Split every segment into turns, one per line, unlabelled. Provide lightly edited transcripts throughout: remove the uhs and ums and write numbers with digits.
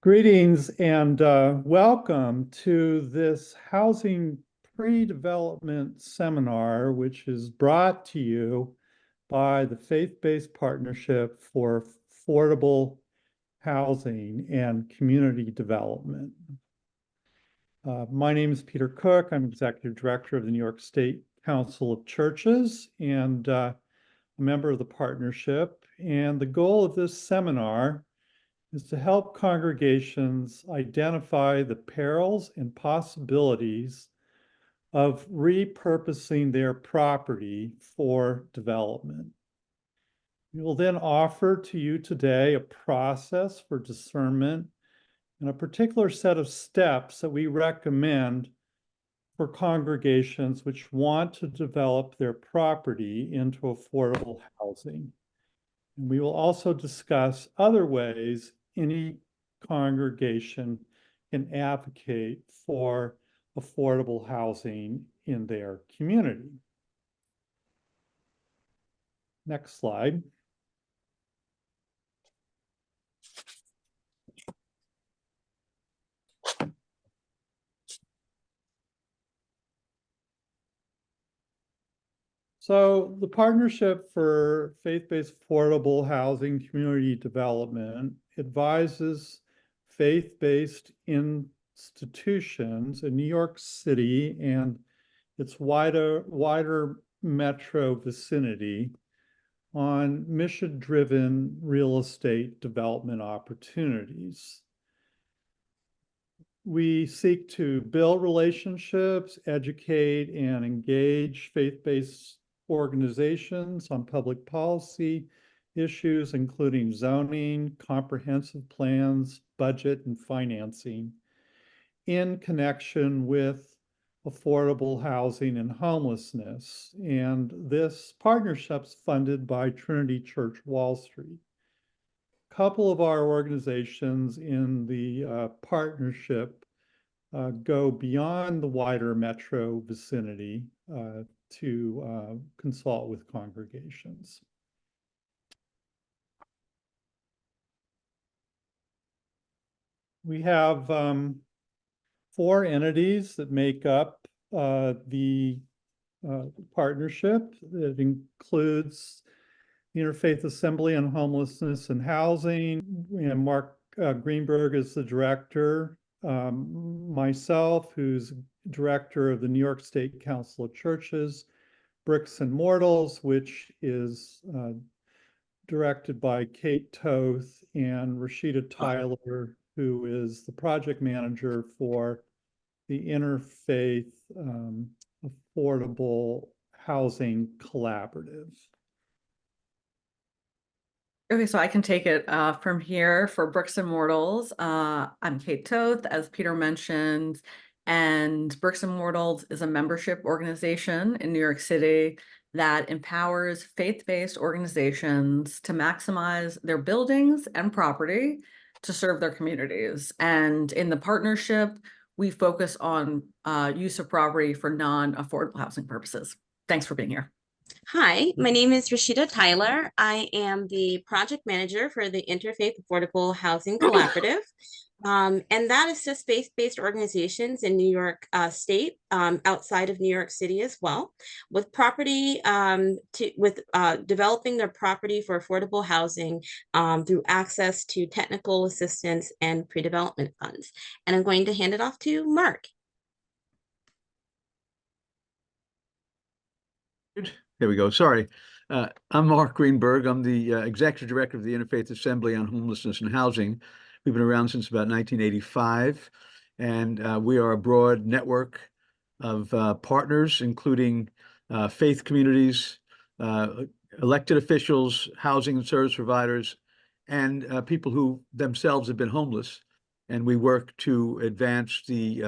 Greetings and welcome to this housing pre-development seminar, which is brought to you by the Faith-Based Partnership for Affordable Housing and Community Development. My name is Peter Cook. I'm Executive Director of the New York State Council of Churches and a member of the partnership. And the goal of this seminar is to help congregations identify the perils and possibilities of repurposing their property for development. We will then offer to you today a process for discernment and a particular set of steps that we recommend for congregations which want to develop their property into affordable housing. And we will also discuss other ways any congregation can advocate for affordable housing in their community. Next slide. So the Partnership for Faith-Based Affordable Housing Community Development advises faith-based institutions in New York City and its wider metro vicinity on mission-driven real estate development opportunities. We seek to build relationships, educate, and engage faith-based organizations on public policy issues, including zoning, comprehensive plans, budget, and financing, in connection with affordable housing and homelessness. And this partnership's funded by Trinity Church Wall Street. A couple of our organizations in the partnership go beyond the wider metro vicinity to consult with congregations. We have 4 entities that make up the partnership. That includes the Interfaith Assembly on Homelessness and Housing, and Mark Greenberg is the director. Myself, who's director of the New York State Council of Churches, Bricks and Mortals, which is directed by Kate Toth, and Rashida Tyler, who is the project manager for the Interfaith Affordable Housing Collaborative.
Okay, so I can take it from here for Bricks and Mortals. I'm Kate Toth, as Peter mentioned, and Bricks and Mortals is a membership organization in New York City that empowers faith-based organizations to maximize their buildings and property to serve their communities. And in the partnership, we focus on use of property for non-affordable housing purposes. Thanks for being here.
Hi, my name is Rashida Tyler. I am the project manager for the Interfaith Affordable Housing Collaborative. And that assists faith-based organizations in New York State, outside of New York City as well, with property, developing their property for affordable housing through access to technical assistance and pre-development funds. And I'm going to hand it off to Mark.
There we go. Sorry. I'm Mark Greenberg. I'm the Executive Director of the Interfaith Assembly on Homelessness and Housing. We've been around since about 1985, and we are a broad network of partners, including faith communities, elected officials, housing and service providers, and people who themselves have been homeless. And we work to advance the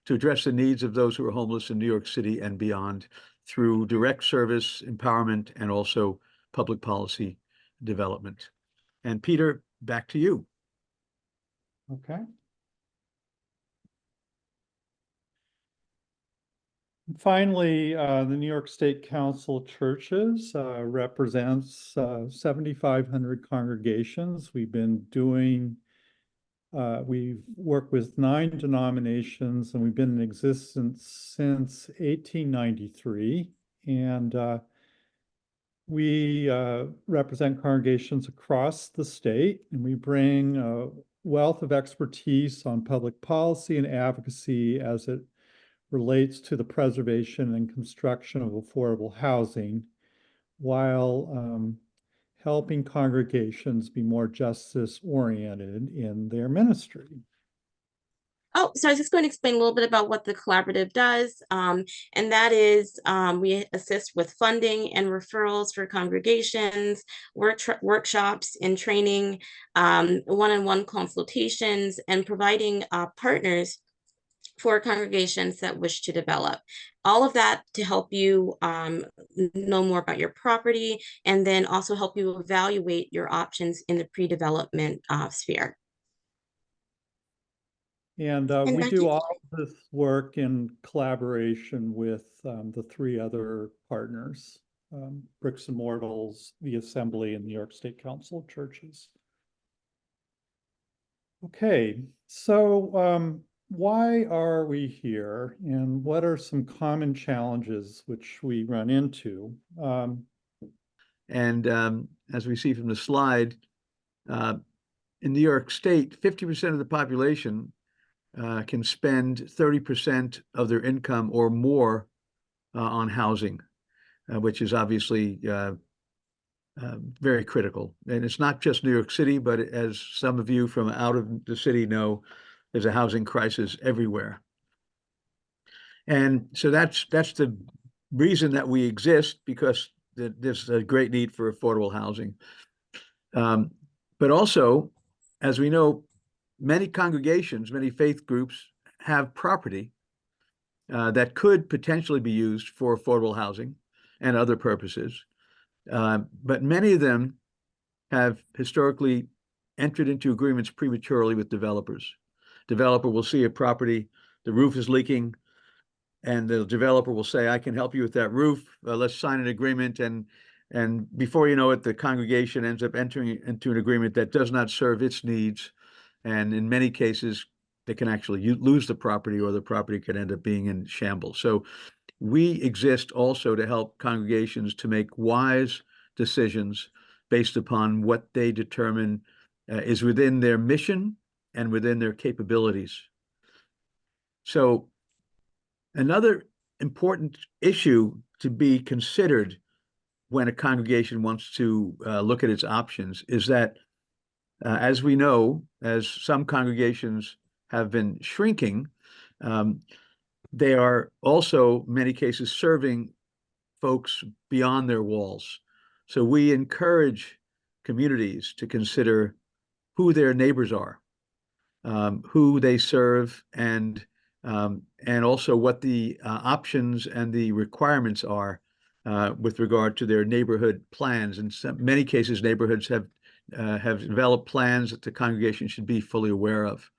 to address the needs of those who are homeless in New York City and beyond, through direct service, empowerment, and also public policy development. And Peter, back to you.
Okay. And finally, the New York State Council of Churches represents 7,500 congregations. We've been doing we've worked with 9 denominations, and we've been in existence since 1893. And we represent congregations across the state, and we bring a wealth of expertise on public policy and advocacy as it relates to the preservation and construction of affordable housing, while helping congregations be more justice-oriented in their ministry.
Oh, so I was just going to explain a little bit about what the collaborative does. And that is we assist with funding and referrals for congregations, workshops and training, one-on-one consultations, and providing partners for congregations that wish to develop. All of that to help you know more about your property, and then also help you evaluate your options in the pre-development sphere.
And
And
we
back
do
to-
all of this work in collaboration with the 3 other partners, Bricks and Mortals, the Assembly, and New York State Council of Churches. Okay, so why are we here, and what are some common challenges which we run into?
And as we see from the slide, in New York State, 50% of the population can spend 30% of their income or more on housing, which is obviously very critical. And it's not just New York City, but as some of you from out of the city know, there's a housing crisis everywhere. And so that's the reason that we exist, because there's a great need for affordable housing. But also, as we know, many congregations, many faith groups have property that could potentially be used for affordable housing and other purposes. But many of them have historically entered into agreements prematurely with developers. Developer will see a property, the roof is leaking, and the developer will say, I can help you with that roof. Let's sign an agreement. And before you know it, the congregation ends up entering into an agreement that does not serve its needs. And in many cases, they can actually lose the property, or the property could end up being in shambles. So we exist also to help congregations to make wise decisions based upon what they determine is within their mission and within their capabilities. So another important issue to be considered when a congregation wants to look at its options is that, as we know, as some congregations have been shrinking, they are also, in many cases, serving folks beyond their walls. So we encourage communities to consider who their neighbors are, who they serve, and also what the options and the requirements are with regard to their neighborhood plans. In many cases, neighborhoods have developed plans that the congregation should be fully aware of.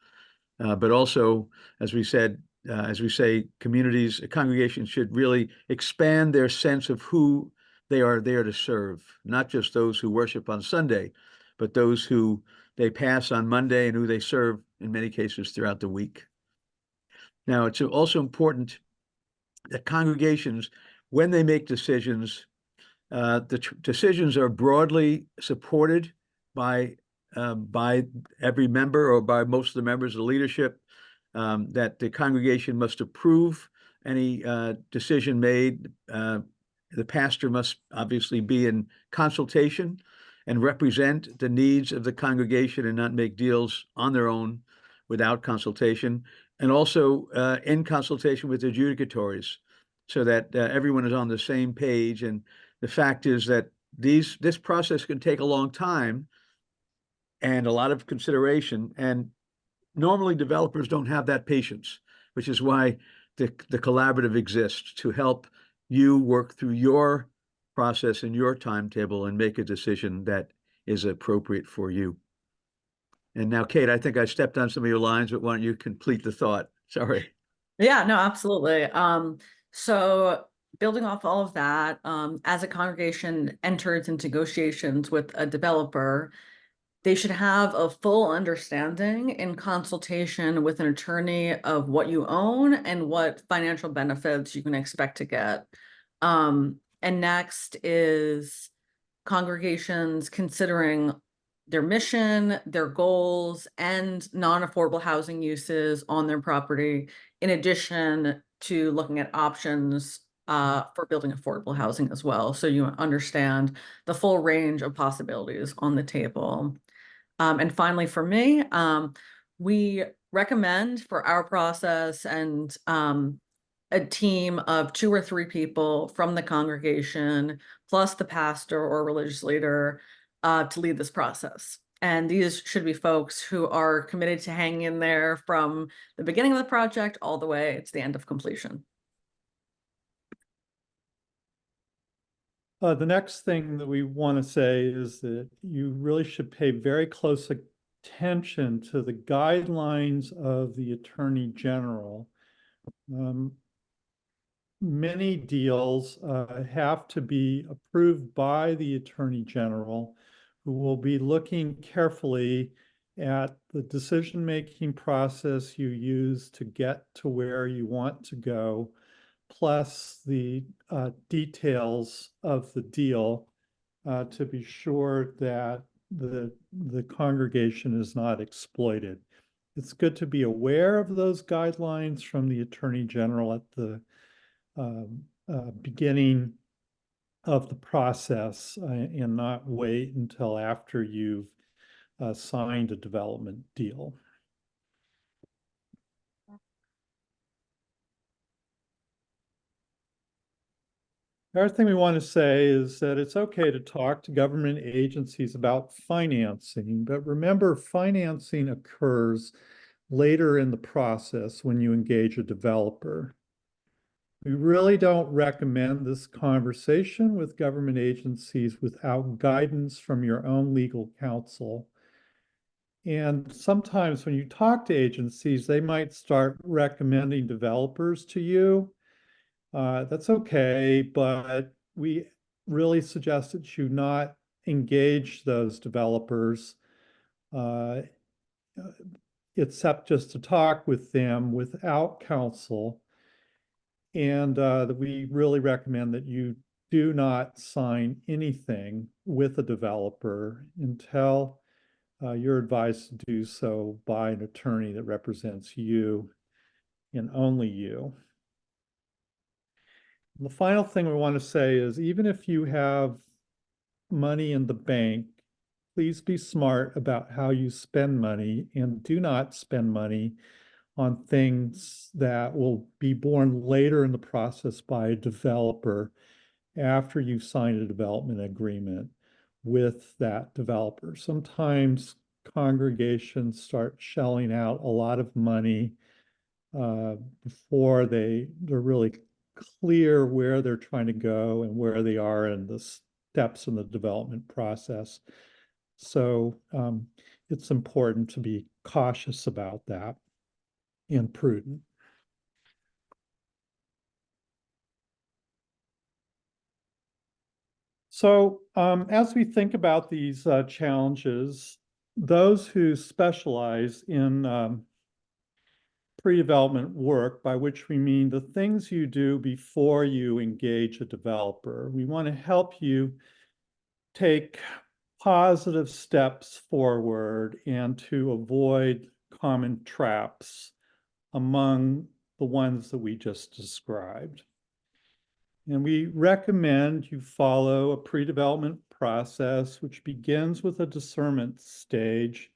But also, as we said, as we say, congregations should really expand their sense of who they are there to serve, not just those who worship on Sunday, but those who they pass on Monday and who they serve in many cases throughout the week. Now, it's also important that congregations, when they make decisions, the decisions are broadly supported by every member, or by most of the members of the leadership, that the congregation must approve any decision made. The pastor must obviously be in consultation and represent the needs of the congregation, and not make deals on their own without consultation, and also in consultation with adjudicatories, so that everyone is on the same page. And the fact is that this process can take a long time and a lot of consideration, and normally developers don't have that patience, which is why the collaborative exists, to help you work through your process and your timetable and make a decision that is appropriate for you. And now, Kate, I think I stepped on some of your lines, but why don't you complete the thought? Sorry.
Yeah, no, absolutely. So building off all of that, as a congregation enters into negotiations with a developer, they should have a full understanding in consultation with an attorney of what you own and what financial benefits you can expect to get. And next is congregations considering their mission, their goals, and non-affordable housing uses on their property, in addition to looking at options for building affordable housing as well. So you understand the full range of possibilities on the table. And finally, for me, we recommend for our process and a team of 2 or 3 people from the congregation, plus the pastor or religious leader, to lead this process. And these should be folks who are committed to hanging in there from the beginning of the project all the way to the end of completion.
The next thing that we want to say is that you really should pay very close attention to the guidelines of the Attorney General. Many deals have to be approved by the Attorney General, who will be looking carefully at the decision-making process you use to get to where you want to go, plus the details of the deal to be sure that the congregation is not exploited. It's good to be aware of those guidelines from the Attorney General at the beginning of the process and not wait until after you've signed a development deal. The other thing we want to say is that it's okay to talk to government agencies about financing, but remember, financing occurs later in the process when you engage a developer. We really don't recommend this conversation with government agencies without guidance from your own legal counsel. And sometimes when you talk to agencies, they might start recommending developers to you. That's okay, but we really suggest that you not engage those developers, except just to talk with them without counsel. And that we really recommend that you do not sign anything with a developer until you're advised to do so by an attorney that represents you and only you. The final thing we want to say is, even if you have money in the bank, please be smart about how you spend money and do not spend money on things that will be born later in the process by a developer after you've signed a development agreement with that developer. Sometimes congregations start shelling out a lot of money before they're really clear where they're trying to go and where they are in the steps in the development process. So it's important to be cautious about that and prudent. So as we think about these challenges, those who specialize in pre-development work, by which we mean the things you do before you engage a developer, we want to help you take positive steps forward and to avoid common traps among the ones that we just described. And we recommend you follow a pre-development process, which begins with a discernment stage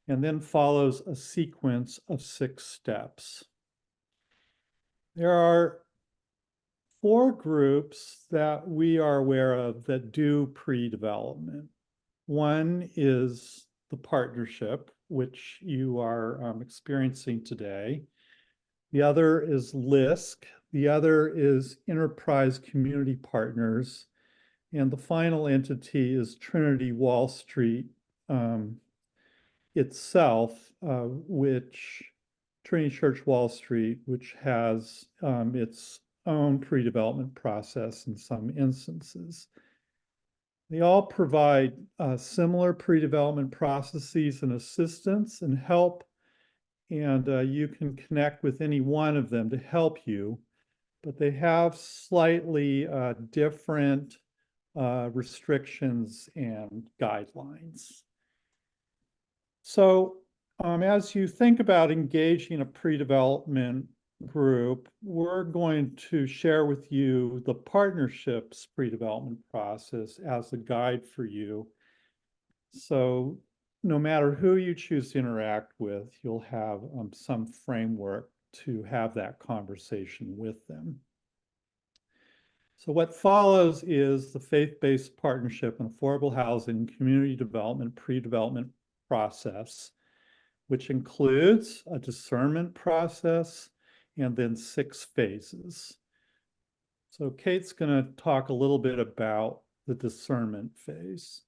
and then follows a sequence of 6 steps. There are 4 groups that we are aware of that do pre-development. One is the partnership, which you are experiencing today. The other is LISC. The other is Enterprise Community Partners. And the final entity is Trinity Wall Street itself, which Trinity Church Wall Street, which has its own pre-development process in some instances. They all provide similar pre-development processes and assistance and help, and you can connect with any one of them to help you, but they have slightly different restrictions and guidelines. So as you think about engaging a pre-development group, we're going to share with you the partnerships pre-development process as a guide for you. So no matter who you choose to interact with, you'll have some framework to have that conversation with them. So what follows is the faith-based partnership and affordable housing community development pre-development process, which includes a discernment process and then 6 phases. So Kate's going to talk a little bit about the discernment phase.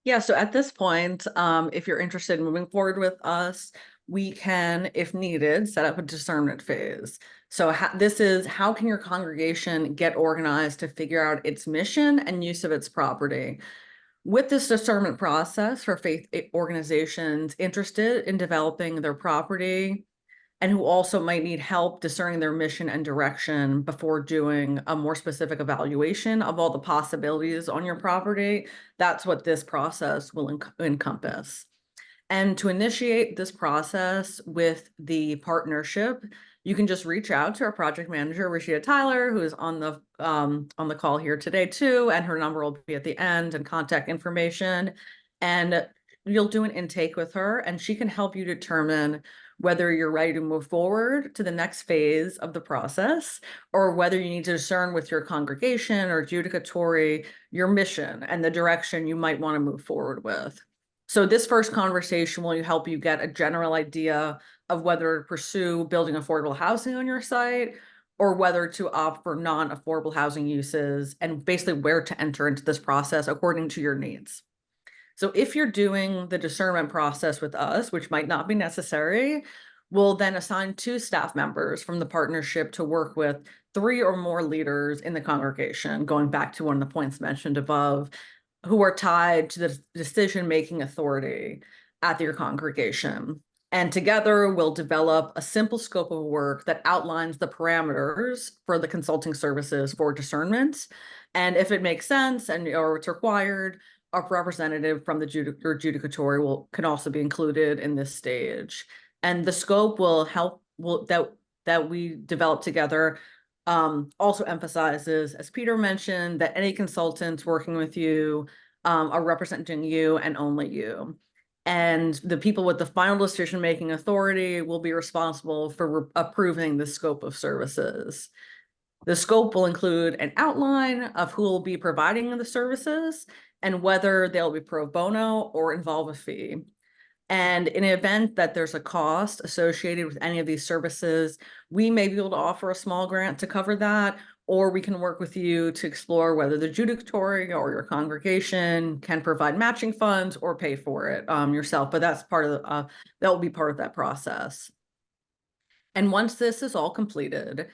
Yeah, so at this point, if you're interested in moving forward with us, we can, if needed, set up a discernment phase. So this is how can your congregation get organized to figure out its mission and use of its property. With this discernment process for faith organizations interested in developing their property and who also might need help discerning their mission and direction before doing a more specific evaluation of all the possibilities on your property, that's what this process will encompass. And to initiate this process with the partnership, you can just reach out to our project manager, Rashida Tyler, who is on the call here today too, and her number will be at the end and contact information. And you'll do an intake with her, and she can help you determine whether you're ready to move forward to the next phase of the process, or whether you need to discern with your congregation or adjudicatory your mission and the direction you might want to move forward with. So this first conversation will help you get a general idea of whether to pursue building affordable housing on your site or whether to opt for non-affordable housing uses and basically where to enter into this process according to your needs. So if you're doing the discernment process with us, which might not be necessary, we'll then assign 2 staff members from the partnership to work with 3 or more leaders in the congregation, going back to one of the points mentioned above, who are tied to the decision-making authority at your congregation. And together we'll develop a simple scope of work that outlines the parameters for the consulting services for discernment. And if it makes sense or it's required, a representative from the adjudicatory can also be included in this stage. And the scope will help that we develop together also emphasizes, as Peter mentioned, that any consultants working with you are representing you and only you. And the people with the final decision-making authority will be responsible for approving the scope of services. The scope will include an outline of who will be providing the services and whether they'll be pro bono or involve a fee. And in the event that there's a cost associated with any of these services, we may be able to offer a small grant to cover that, or we can work with you to explore whether the adjudicatory or your congregation can provide matching funds or pay for it yourself. But that's part of that will be part of that process. And once this is all completed,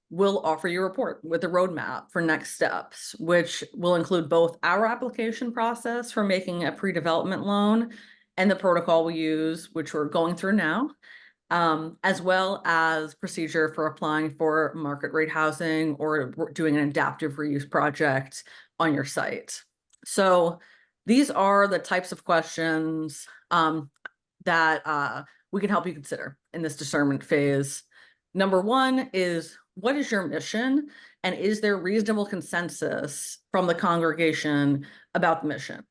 we'll offer you a report with a roadmap for next steps, which will include both our application process for making a pre-development loan and the protocol we use, which we're going through now, as well as procedure for applying for market rate housing or doing an adaptive reuse project on your site. So these are the types of questions that we can help you consider in this discernment phase. Number 1 is, what is your mission? And is there reasonable consensus from the congregation about the mission?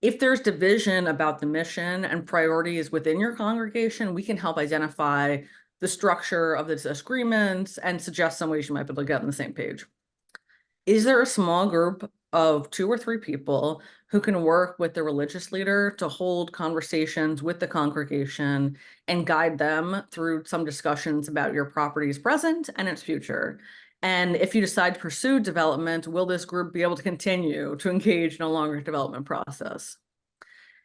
If there's division about the mission and priorities within your congregation, we can help identify the structure of the disagreements and suggest some ways you might be able to get on the same page. Is there a small group of 2 or 3 people who can work with the religious leader to hold conversations with the congregation and guide them through some discussions about your property's present and its future? And if you decide to pursue development, will this group be able to continue to engage in a longer development process?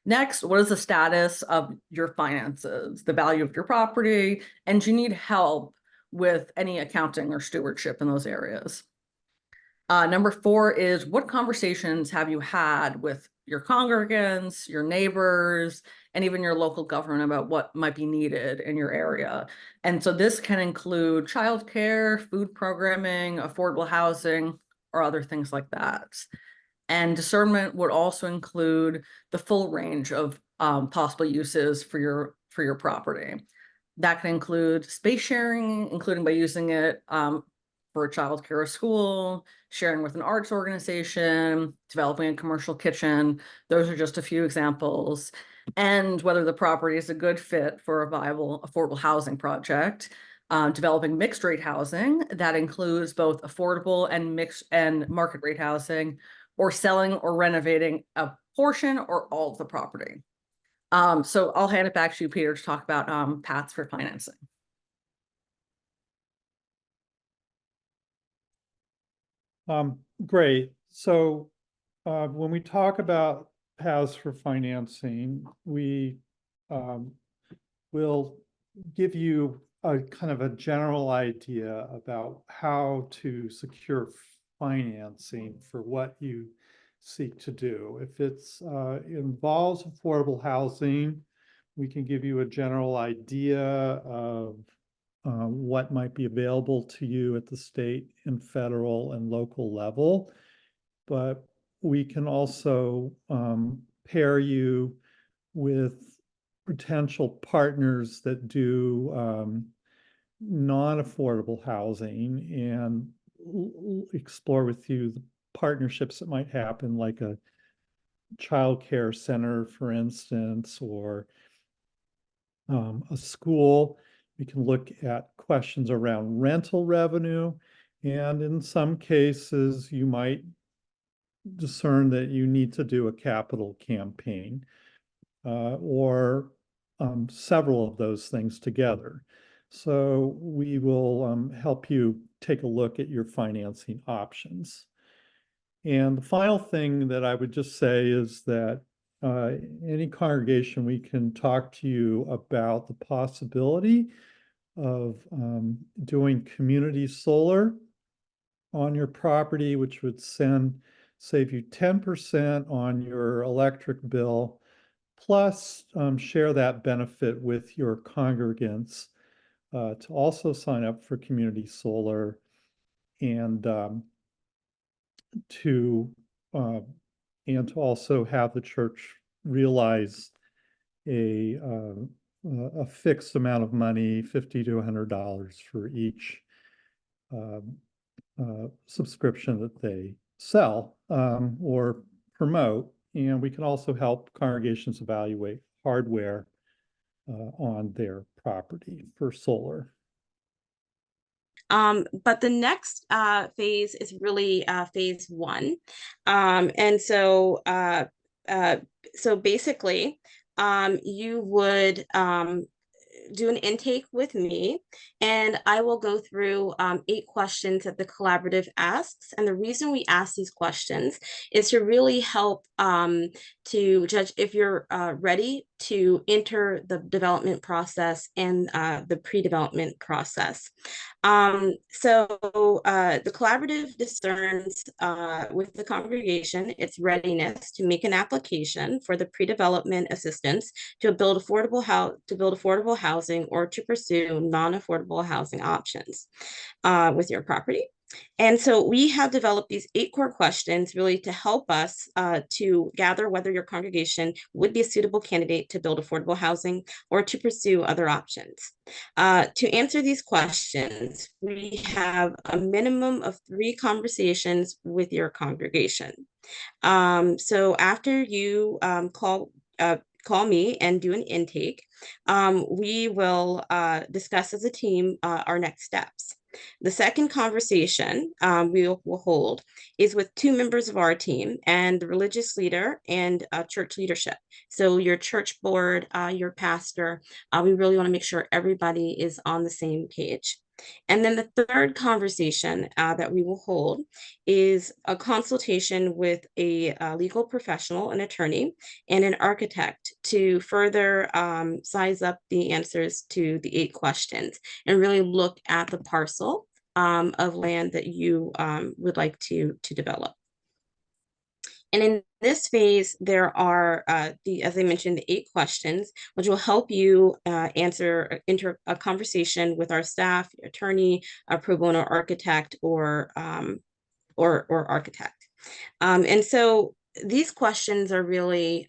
Next, what is the status of your finances, the value of your property, and do you need help with any accounting or stewardship in those areas? Number 4 is, what conversations have you had with your congregants, your neighbors, and even your local government about what might be needed in your area? And so this can include childcare, food programming, affordable housing, or other things like that. And discernment would also include the full range of possible uses for your property. That can include space sharing, including by using it for a childcare or school, sharing with an arts organization, developing a commercial kitchen. Those are just a few examples. And whether the property is a good fit for a viable affordable housing project. Developing mixed rate housing that includes both affordable and mixed and market rate housing, or selling or renovating a portion or all of the property. So I'll hand it back to you, Peter, to talk about paths for financing.
Great. So when we talk about paths for financing, we will give you a kind of a general idea about how to secure financing for what you seek to do. If it's involves affordable housing, we can give you a general idea of what might be available to you at the state and federal and local level. But we can also pair you with potential partners that do non-affordable housing and explore with you the partnerships that might happen, like a child care center, for instance, or a school. We can look at questions around rental revenue, and in some cases, you might discern that you need to do a capital campaign or several of those things together. So we will help you take a look at your financing options. And the final thing that I would just say is that any congregation, we can talk to you about the possibility of doing community solar on your property, which would save you 10% on your electric bill, plus share that benefit with your congregants to also sign up for community solar and to also have the church realize a fixed amount of money, $50 to $100 for each subscription that they sell or promote. And we can also help congregations evaluate hardware on their property for solar.
But the next phase is really phase 1. And so basically, you would do an intake with me, and I will go through 8 questions that the collaborative asks. And the reason we ask these questions is to really help to judge if you're ready to enter the development process and the pre-development process. So the collaborative discerns with the congregation its readiness to make an application for the pre-development assistance to build affordable housing or to pursue non-affordable housing options with your property. And so we have developed these 8 core questions really to help us to gather whether your congregation would be a suitable candidate to build affordable housing or to pursue other options. To answer these questions, we have a minimum of 3 conversations with your congregation. So after you call me and do an intake, we will discuss as a team our next steps. The second conversation we will hold is with 2 members of our team and the religious leader and church leadership. So your church board, your pastor, we really want to make sure everybody is on the same page. And then the third conversation that we will hold is a consultation with a legal professional, an attorney, and an architect to further size up the answers to the 8 questions and really look at the parcel of land that you would like to develop. And in this phase, there are, as I mentioned, the 8 questions, which will help you enter a conversation with our staff, attorney, a pro bono architect, or architect. And so these questions are really,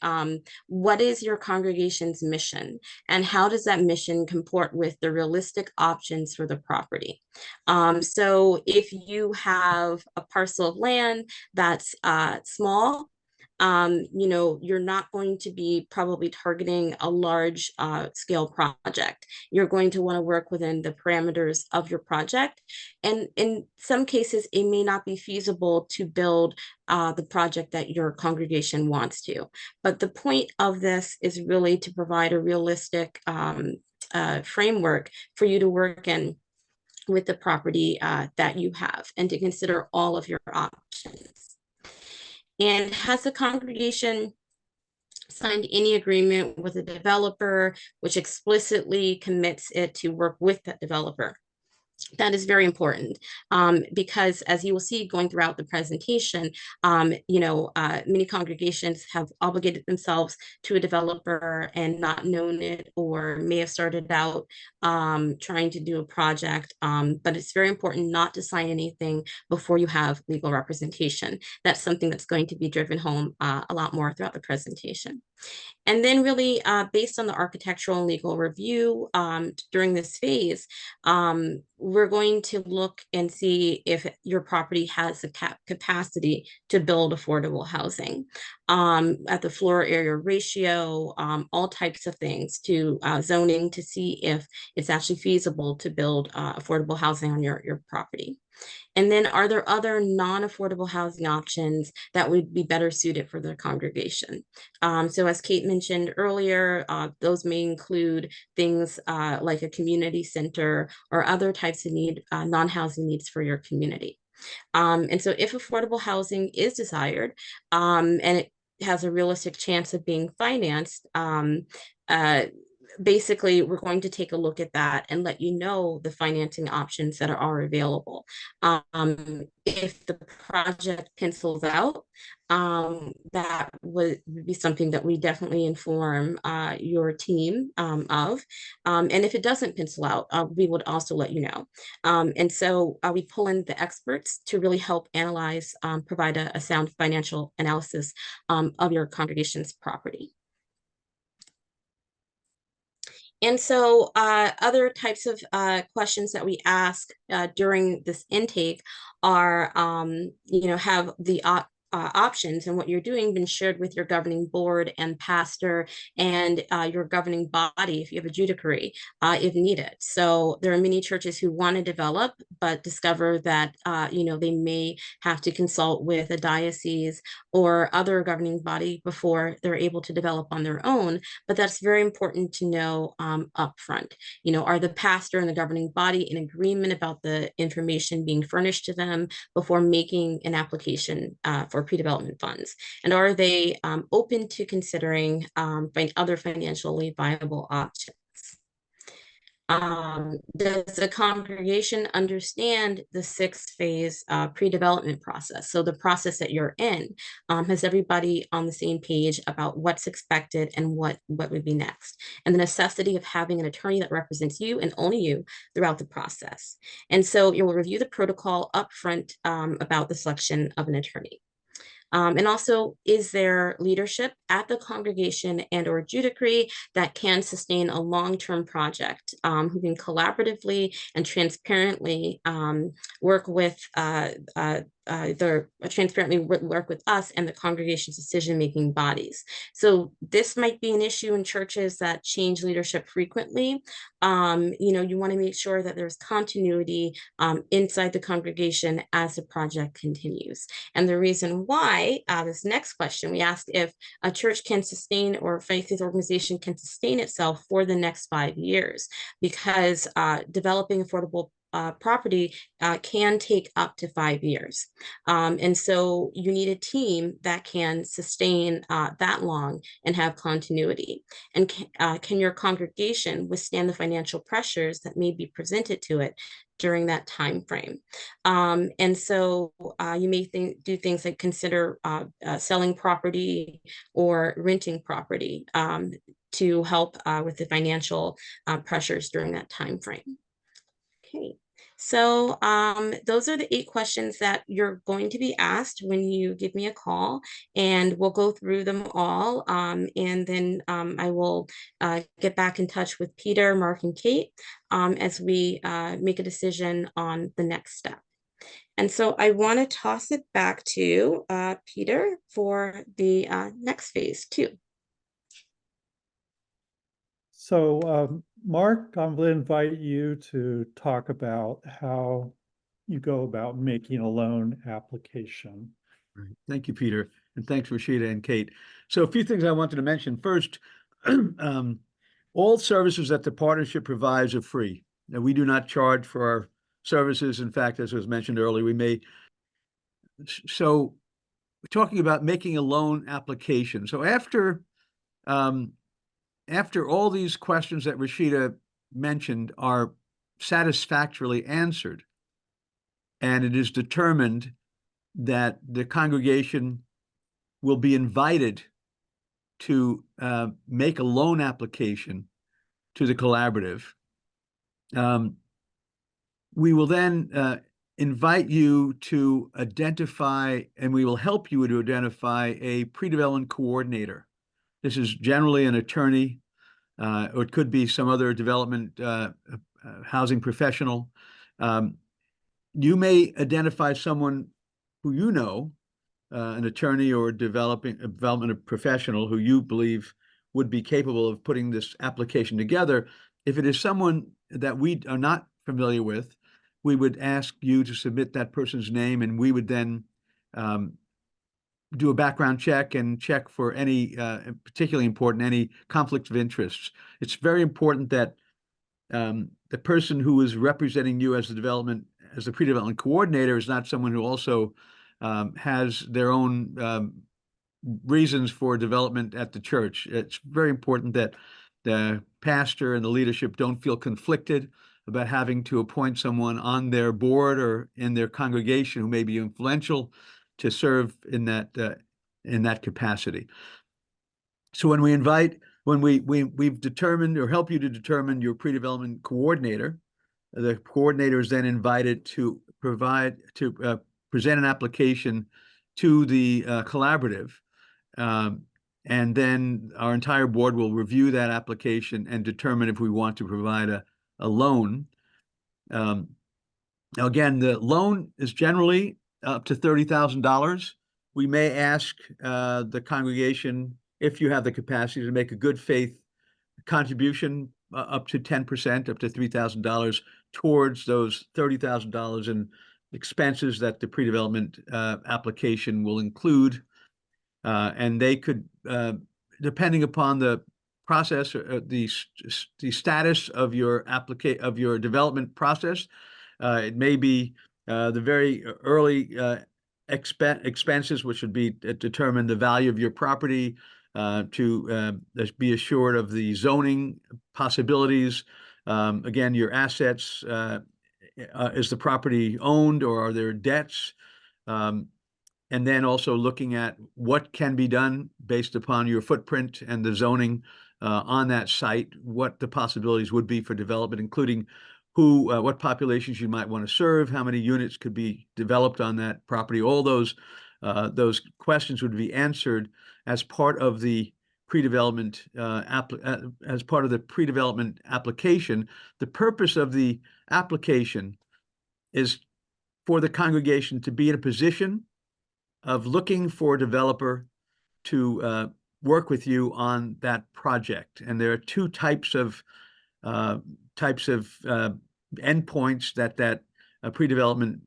what is your congregation's mission, and how does that mission comport with the realistic options for the property? So if you have a parcel of land that's small, you're not going to be probably targeting a large scale project. You're going to want to work within the parameters of your project. And in some cases, it may not be feasible to build the project that your congregation wants to. But the point of this is really to provide a realistic framework for you to work in with the property that you have, and to consider all of your options. And has the congregation signed any agreement with a developer which explicitly commits it to work with that developer? That is very important, because as you will see going throughout the presentation, many congregations have obligated themselves to a developer and not known it, or may have started out trying to do a project, but it's very important not to sign anything before you have legal representation. That's something that's going to be driven home a lot more throughout the presentation. And then really based on the architectural and legal review during this phase, we're going to look and see if your property has the capacity to build affordable housing at the floor area ratio, all types of things, to zoning, to see if it's actually feasible to build affordable housing on your property. And then are there other non-affordable housing options that would be better suited for the congregation? So as Kate mentioned earlier, those may include things like a community center or other types of non-housing needs for your community. And so if affordable housing is desired, and it has a realistic chance of being financed, basically, we're going to take a look at that and let you know the financing options that are available. If the project pencils out, that would be something that we definitely inform your team of. And if it doesn't pencil out, we would also let you know. And so we pull in the experts to really help analyze, provide a sound financial analysis of your congregation's property. And so other types of questions that we ask during this intake are, have the options and what you're doing been shared with your governing board and pastor and your governing body if you have a judiciary if needed. So there are many churches who want to develop but discover that they may have to consult with a diocese or other governing body before they're able to develop on their own. But that's very important to know upfront. Are the pastor and the governing body in agreement about the information being furnished to them before making an application for pre-development funds? And are they open to considering other financially viable options? Does the congregation understand the 6th phase pre-development process? So the process that you're in, has everybody on the same page about what's expected and what would be next? And the necessity of having an attorney that represents you and only you throughout the process. And so you will review the protocol upfront about the selection of an attorney. And also, is there leadership at the congregation and or judiciary that can sustain a long-term project, who can collaboratively and transparently work with work with us and the congregation's decision-making bodies? So this might be an issue in churches that change leadership frequently. You want to make sure that there's continuity inside the congregation as the project continues. And the reason why, this next question, we asked if a church can sustain, or faith organization can sustain itself for the next 5 years, because developing affordable property can take up to 5 years. And so you need a team that can sustain that long and have continuity. And can your congregation withstand the financial pressures that may be presented to it during that time frame? And so you may do things like consider selling property or renting property to help with the financial pressures during that time frame. Okay, so those are the 8 questions that you're going to be asked when you give me a call, and we'll go through them all. And then I will get back in touch with Peter, Mark, and Kate as we make a decision on the next step. And so I want to toss it back to Peter for the next phase 2.
So, Mark, I'm going to invite you to talk about how you go about making a loan application.
Right. Thank you, Peter. And thanks, Rashida and Kate. So a few things I wanted to mention. First, all services that the partnership provides are free. Now, we do not charge for our services. In fact, as was mentioned earlier, we may. So we're talking about making a loan application. So after all these questions that Rashida mentioned are satisfactorily answered, and it is determined that the congregation will be invited to make a loan application to the collaborative, we will then invite you to identify, and we will help you to identify a pre-development coordinator. This is generally an attorney, or it could be some other development housing professional. You may identify someone who you know, an attorney or development professional who you believe would be capable of putting this application together. If it is someone that we are not familiar with, we would ask you to submit that person's name, and we would then do a background check and check for any, particularly important, any conflicts of interest. It's very important that the person who is representing you as the pre-development coordinator is not someone who also has their own reasons for development at the church. It's very important that the pastor and the leadership don't feel conflicted about having to appoint someone on their board or in their congregation who may be influential to serve in that capacity. So when we've determined or help you to determine your pre-development coordinator, the coordinator is then invited to present an application to the collaborative, and then our entire board will review that application and determine if we want to provide a loan. Now, again, the loan is generally up to $30,000. We may ask the congregation, if you have the capacity, to make a good faith contribution up to 10%, up to $3,000 towards those $30,000 in expenses that the pre-development application will include. And they could, depending upon the process, the status of your development process, it may be the very early expenses, which would be determine the value of your property, to be assured of the zoning possibilities. Again, your assets, is the property owned or are there debts? And then also looking at what can be done based upon your footprint and the zoning on that site, what the possibilities would be for development, including what populations you might want to serve, how many units could be developed on that property. All those questions would be answered as part of the pre-development application. The purpose of the application is for the congregation to be in a position of looking for a developer to work with you on that project. And there are two types of endpoints that a pre-development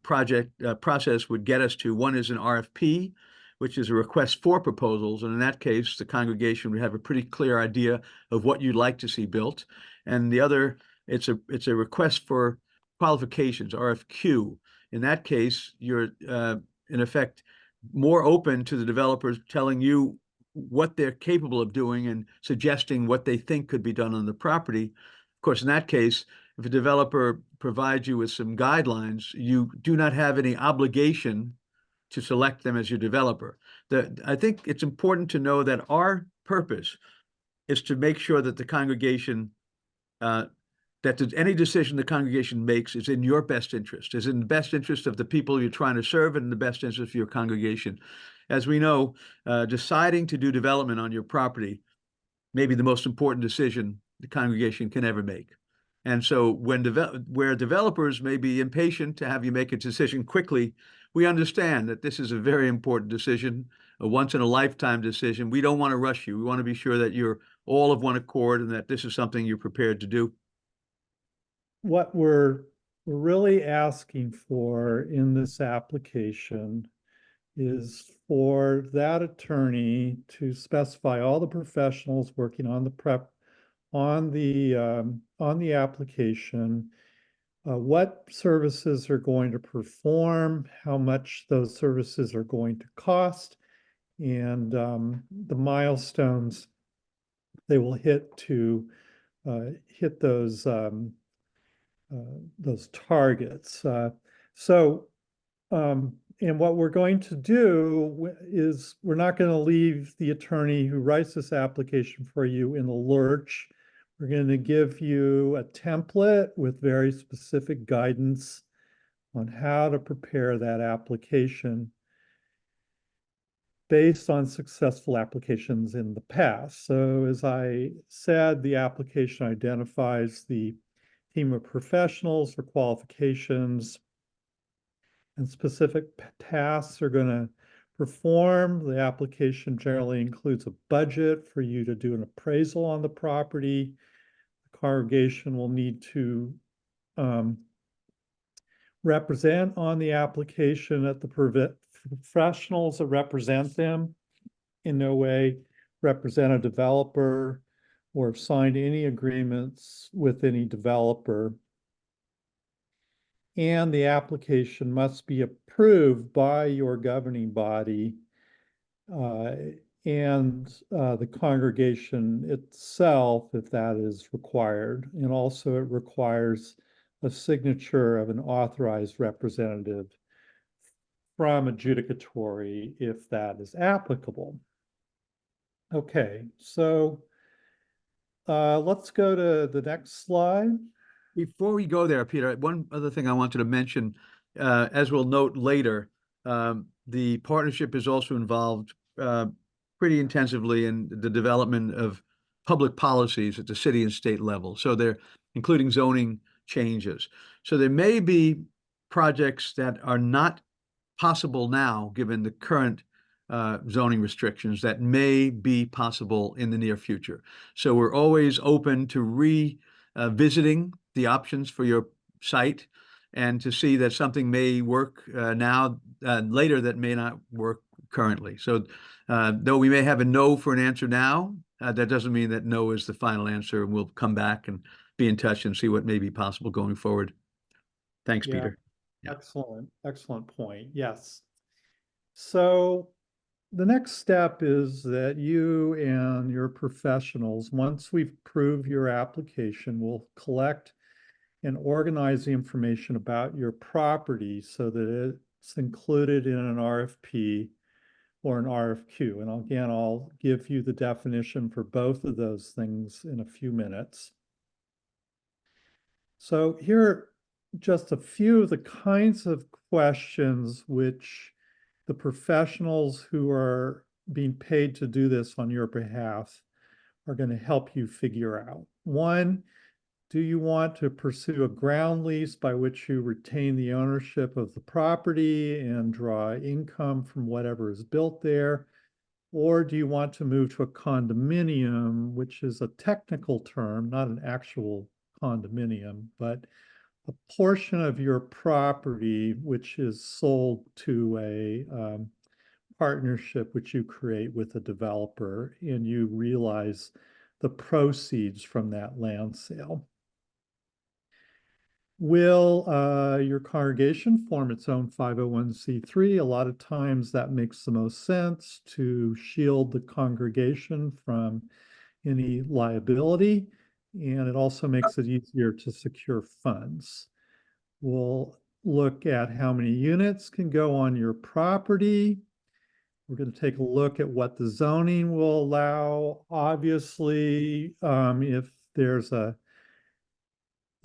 process would get us to. One is an RFP, which is a request for proposals. And in that case, the congregation would have a pretty clear idea of what you'd like to see built. And the other, it's a request for qualifications, RFQ. In that case, you're in effect more open to the developers telling you what they're capable of doing and suggesting what they think could be done on the property. Of course, in that case, if a developer provides you with some guidelines, you do not have any obligation to select them as your developer. I think it's important to know that our purpose is to make sure that the congregation, that any decision the congregation makes is in your best interest, is in the best interest of the people you're trying to serve and in the best interest of your congregation. As we know, deciding to do development on your property may be the most important decision the congregation can ever make. And so where developers may be impatient to have you make a decision quickly, we understand that this is a very important decision, a once in a lifetime decision. We don't want to rush you. We want to be sure that you're all of one accord and that this is something you're prepared to do.
What we're really asking for in this application is for that attorney to specify all the professionals working on the application, what services are going to perform, how much those services are going to cost, and the milestones they will hit to hit those targets. And what we're going to do is we're not going to leave the attorney who writes this application for you in the lurch. We're going to give you a template with very specific guidance on how to prepare that application based on successful applications in the past. So as I said, the application identifies the team of professionals for qualifications and specific tasks are going to perform. The application generally includes a budget for you to do an appraisal on the property. The congregation will need to represent on the application that the professionals that represent them in no way represent a developer or have signed any agreements with any developer. And the application must be approved by your governing body and the congregation itself, if that is required. And also it requires a signature of an authorized representative from adjudicatory, if that is applicable. Okay, so let's go to the next slide.
Before we go there, Peter, one other thing I wanted to mention, as we'll note later, the partnership is also involved pretty intensively in the development of public policies at the city and state level. So they're including zoning changes. So there may be projects that are not possible now, given the current zoning restrictions, that may be possible in the near future. So we're always open to revisiting the options for your site and to see that something may work now later that may not work currently. So though we may have a no for an answer now, that doesn't mean that no is the final answer. We'll come back and be in touch and see what may be possible going forward. Thanks,
Yeah.
Peter. Yeah.
Excellent point. Yes. So the next step is that you and your professionals, once we've approved your application, will collect and organize the information about your property so that it's included in an RFP or an RFQ. And again, I'll give you the definition for both of those things in a few minutes. So here are just a few of the kinds of questions which the professionals who are being paid to do this on your behalf are going to help you figure out. One, do you want to pursue a ground lease by which you retain the ownership of the property and draw income from whatever is built there? Or do you want to move to a condominium, which is a technical term, not an actual condominium, but a portion of your property which is sold to a partnership which you create with a developer and you realize the proceeds from that land sale. Will your congregation form its own 501c3? A lot of times that makes the most sense to shield the congregation from any liability, and it also makes it easier to secure funds. We'll look at how many units can go on your property. We're going to take a look at what the zoning will allow. Obviously, if there's a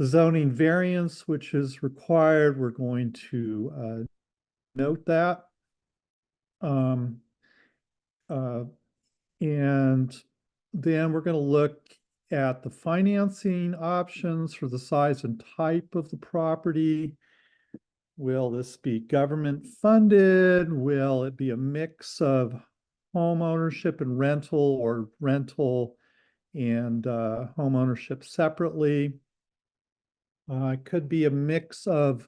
zoning variance which is required, we're going to note that. Um, uh, and then we're going to look at the financing options for the size and type of the property. Will this be government funded? Will it be a mix of home ownership and rental, or rental and home ownership separately? It could be a mix of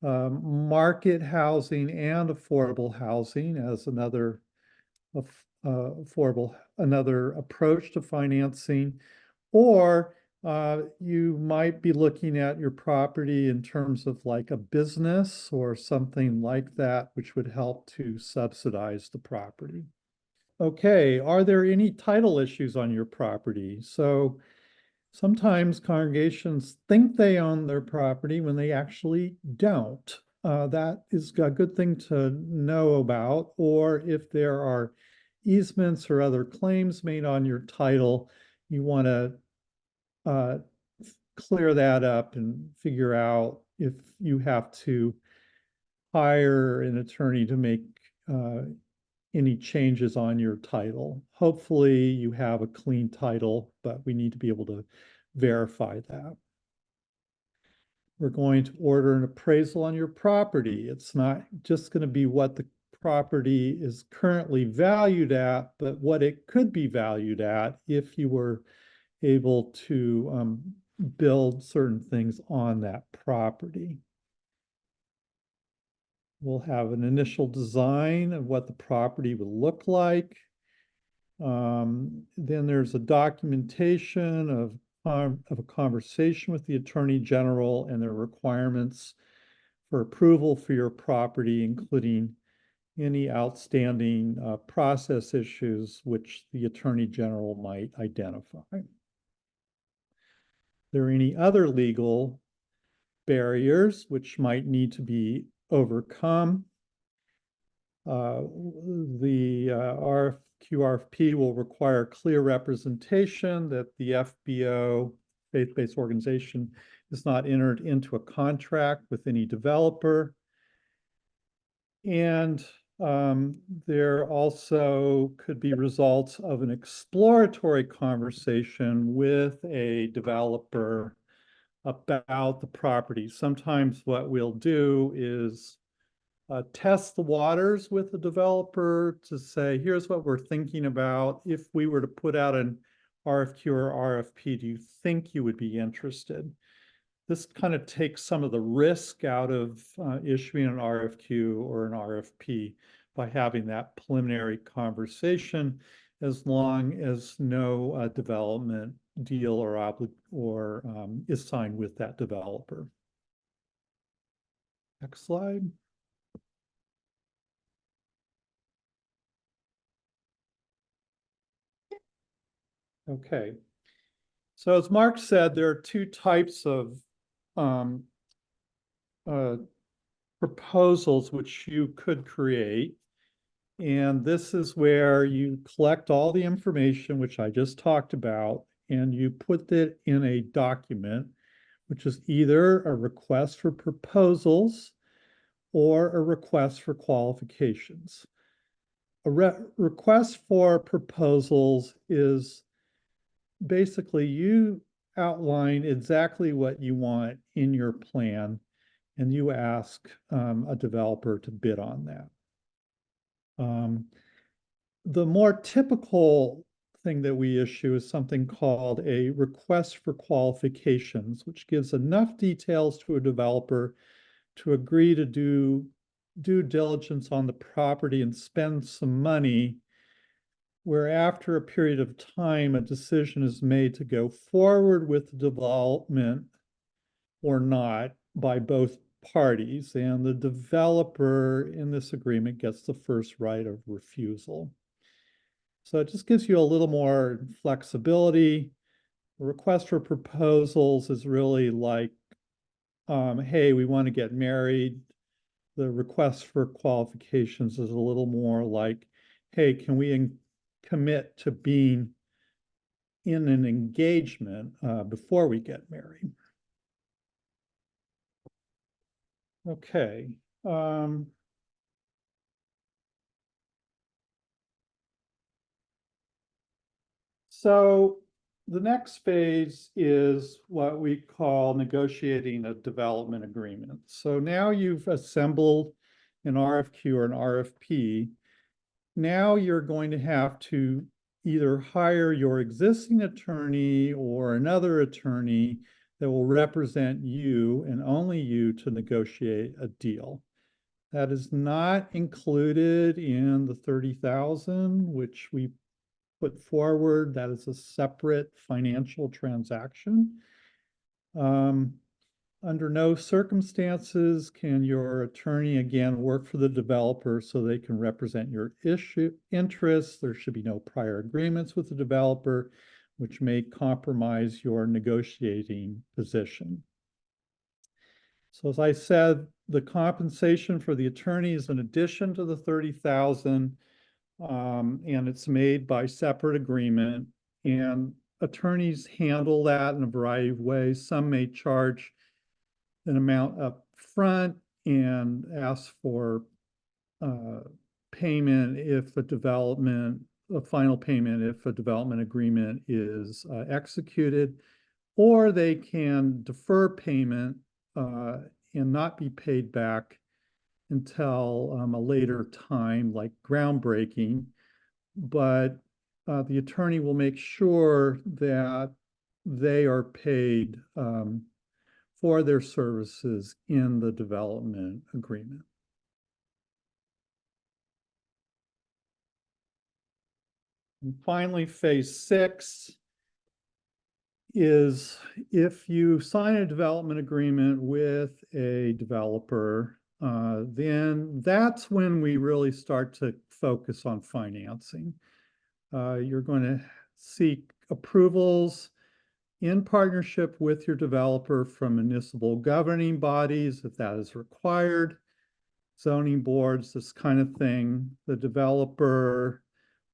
market housing and affordable housing as another another approach to financing. Or you might be looking at your property in terms of like a business or something like that, which would help to subsidize the property. Okay, are there any title issues on your property? So sometimes congregations think they own their property when they actually don't. That is a good thing to know about. Or if there are easements or other claims made on your title, you want to clear that up and figure out if you have to hire an attorney to make any changes on your title. Hopefully you have a clean title, but we need to be able to verify that. We're going to order an appraisal on your property. It's not just going to be what the property is currently valued at, but what it could be valued at if you were able to build certain things on that property. We'll have an initial design of what the property would look like. Then there's a documentation of a conversation with the Attorney General and their requirements for approval for your property, including any outstanding process issues which the Attorney General might identify. Are there any other legal barriers which might need to be overcome? The RFP will require clear representation that the FBO, faith-based organization, is not entered into a contract with any developer. And there also could be results of an exploratory conversation with a developer about the property. Sometimes what we'll do is test the waters with the developer to say, here's what we're thinking about. If we were to put out an RFQ or RFP, do you think you would be interested? This kind of takes some of the risk out of issuing an RFQ or an RFP by having that preliminary conversation, as long as no development deal or is signed with that developer. Next slide. Okay. So as Mark said, there are two types of proposals which you could create. And this is where you collect all the information, which I just talked about, and you put it in a document, which is either a request for proposals or a request for qualifications. A request for proposals is basically you outline exactly what you want in your plan, and you ask a developer to bid on that. The more typical thing that we issue is something called a request for qualifications, which gives enough details to a developer to agree to do due diligence on the property and spend some money, where after a period of time, a decision is made to go forward with the development or not by both parties, and the developer in this agreement gets the first right of refusal. So it just gives you a little more flexibility. The request for proposals is really like, hey, we want to get married. The request for qualifications is a little more like, hey, can we commit to being in an engagement before we get married? Okay. So the next phase is what we call negotiating a development agreement. So now you've assembled an RFQ or an RFP. Now you're going to have to either hire your existing attorney or another attorney that will represent you and only you to negotiate a deal. That is not included in the 30,000, which we put forward. That is a separate financial transaction. Under no circumstances can your attorney again work for the developer so they can represent your interests. There should be no prior agreements with the developer, which may compromise your negotiating position. So as I said, the compensation for the attorney is in addition to the 30,000, and it's made by separate agreement. And attorneys handle that in a variety of ways. Some may charge an amount up front and ask for payment if a final payment if a development agreement is executed, or they can defer payment and not be paid back until a later time, like groundbreaking. But the attorney will make sure that they are paid for their services in the development agreement. And finally, phase 6 is if you sign a development agreement with a developer, then that's when we really start to focus on financing. You're going to seek approvals in partnership with your developer from municipal governing bodies, if that is required, zoning boards, this kind of thing. The developer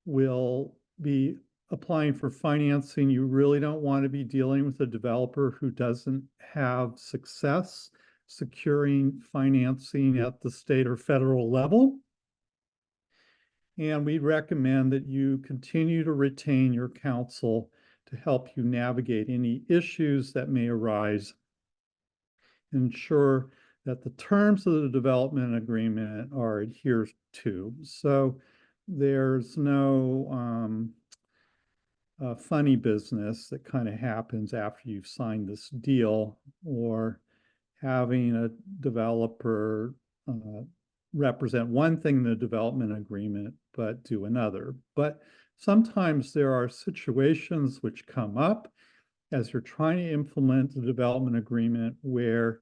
will be applying for financing. You really don't want to be dealing with a developer who doesn't have success securing financing at the state or federal level. And we recommend that you continue to retain your counsel to help you navigate any issues that may arise. Ensure that the terms of the development agreement are adhered to. So there's no funny business that kind of happens after you've signed this deal, or having a developer represent one thing in the development agreement, but do another. But sometimes there are situations which come up as you're trying to implement the development agreement where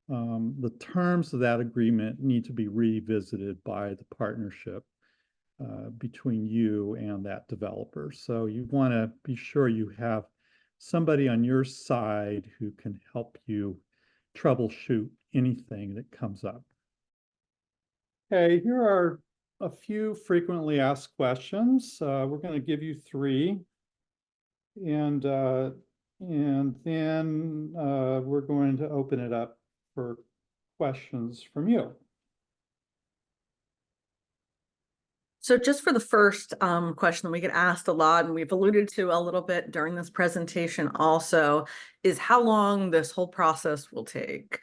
the terms of that agreement need to be revisited by the partnership between you and that developer. So you want to be sure you have somebody on your side who can help you troubleshoot anything that comes up. Okay, here are a few frequently asked questions. We're going to give you 3. And then we're going to open it up for questions from you.
So just for the first question that we get asked a lot, and we've alluded to a little bit during this presentation also, is how long this whole process will take.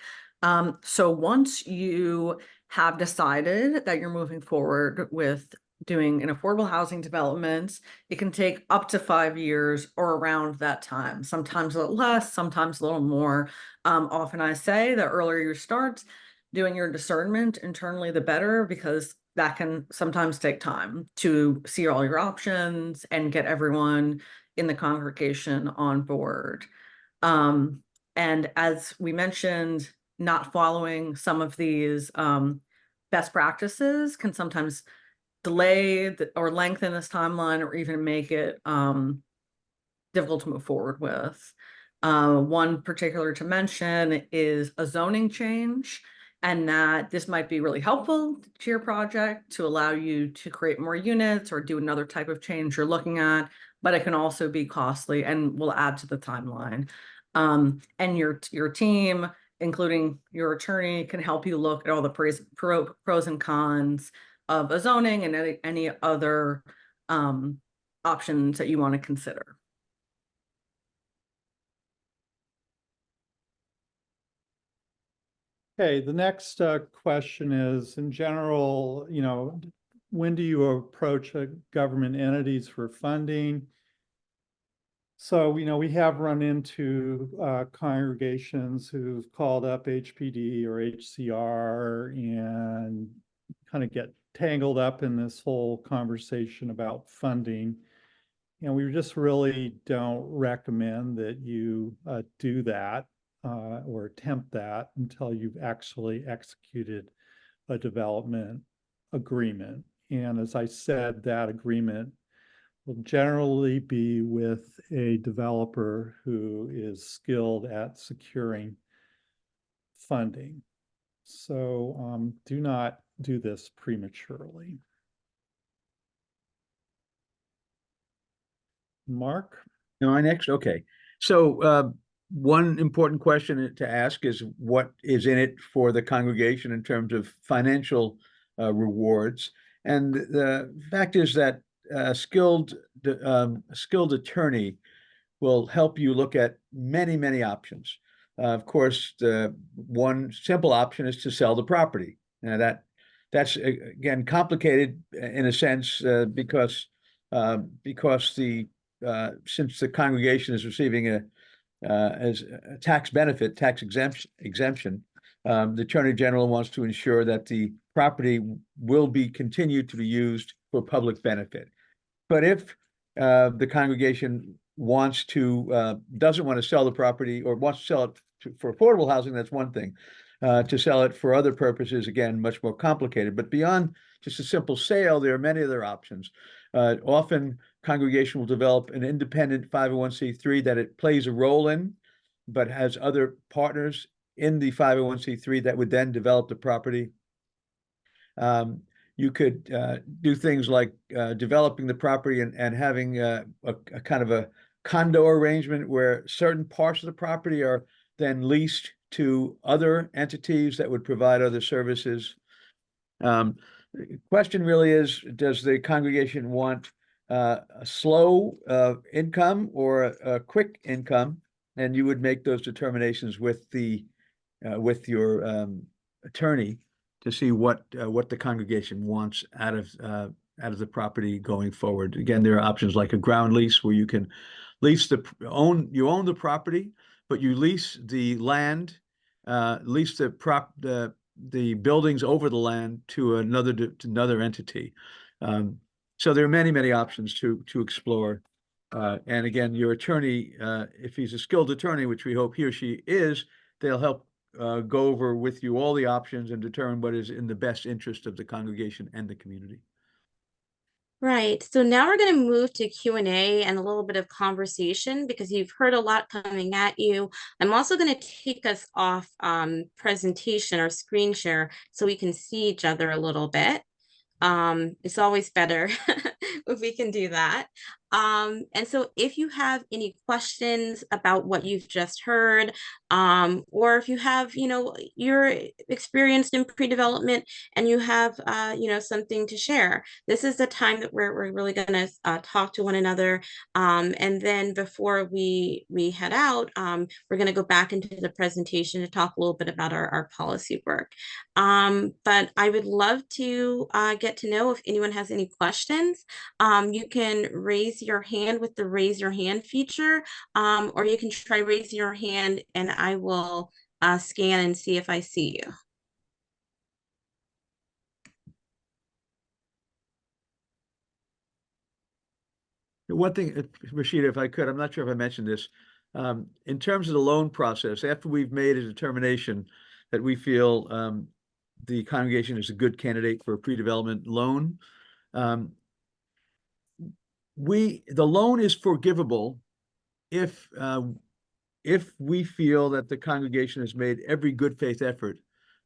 So once you have decided that you're moving forward with doing an affordable housing development, it can take up to 5 years or around that time, sometimes a little less, sometimes a little more. Often I say the earlier you start doing your discernment internally, the better, because that can sometimes take time to see all your options and get everyone in the congregation on board. And as we mentioned, not following some of these best practices can sometimes delay or lengthen this timeline or even make it difficult to move forward with. One particular to mention is a zoning change, and that this might be really helpful to your project to allow you to create more units or do another type of change you're looking at, but it can also be costly and will add to the timeline. And your team, including your attorney, can help you look at all the pros and cons of a zoning and any other options that you want to consider.
Okay, the next question is, in general, when do you approach government entities for funding? So, we have run into congregations who've called up HPD or HCR and kind of get tangled up in this whole conversation about funding. We just really don't recommend that you do that or attempt that until you've actually executed a development agreement. And as I said, that agreement will generally be with a developer who is skilled at securing funding. So do not do this prematurely. Mark?
Am I next? Okay. So one important question to ask is what is in it for the congregation in terms of financial rewards. And the fact is that a skilled attorney will help you look at many, many options. Of course, the one simple option is to sell the property. Now that's again complicated in a sense because since the congregation is receiving as a tax benefit, tax exemption, the Attorney General wants to ensure that the property will be continued to be used for public benefit. But if the congregation doesn't want to sell the property or wants to sell it for affordable housing, that's one thing. To sell it for other purposes, again, much more complicated. But beyond just a simple sale, there are many other options. Often, congregation will develop an independent 501c3 that it plays a role in, but has other partners in the 501c3 that would then develop the property. You could do things like developing the property and having a kind of a condo arrangement where certain parts of the property are then leased to other entities that would provide other services. The question really is, does the congregation want a slow income or a quick income? And you would make those determinations with your attorney to see what the congregation wants out of the property going forward. Again, there are options like a ground lease where you can lease you own the property, but you lease the land, lease the buildings over the land to another entity. So there are many, many options to explore. And again, your attorney, if he's a skilled attorney, which we hope he or she is, they'll help go over with you all the options and determine what is in the best interest of the congregation and the community.
Right. So now we're going to move to Q&A and a little bit of conversation because you've heard a lot coming at you. I'm also going to take us off presentation or screen share so we can see each other a little bit. It's always better if we can do that. And so if you have any questions about what you've just heard, or if you have, you're experienced in pre-development and you have, something to share, this is the time that we're really going to talk to one another. And then before we head out, we're going to go back into the presentation to talk a little bit about our policy work. But I would love to get to know if anyone has any questions. You can raise your hand with the raise your hand feature, or you can try raising your hand and I will scan and see if I see you.
One thing, Rashida, if I could, I'm not sure if I mentioned this. In terms of the loan process, after we've made a determination that we feel the congregation is a good candidate for a pre-development loan, the loan is forgivable if we feel that the congregation has made every good faith effort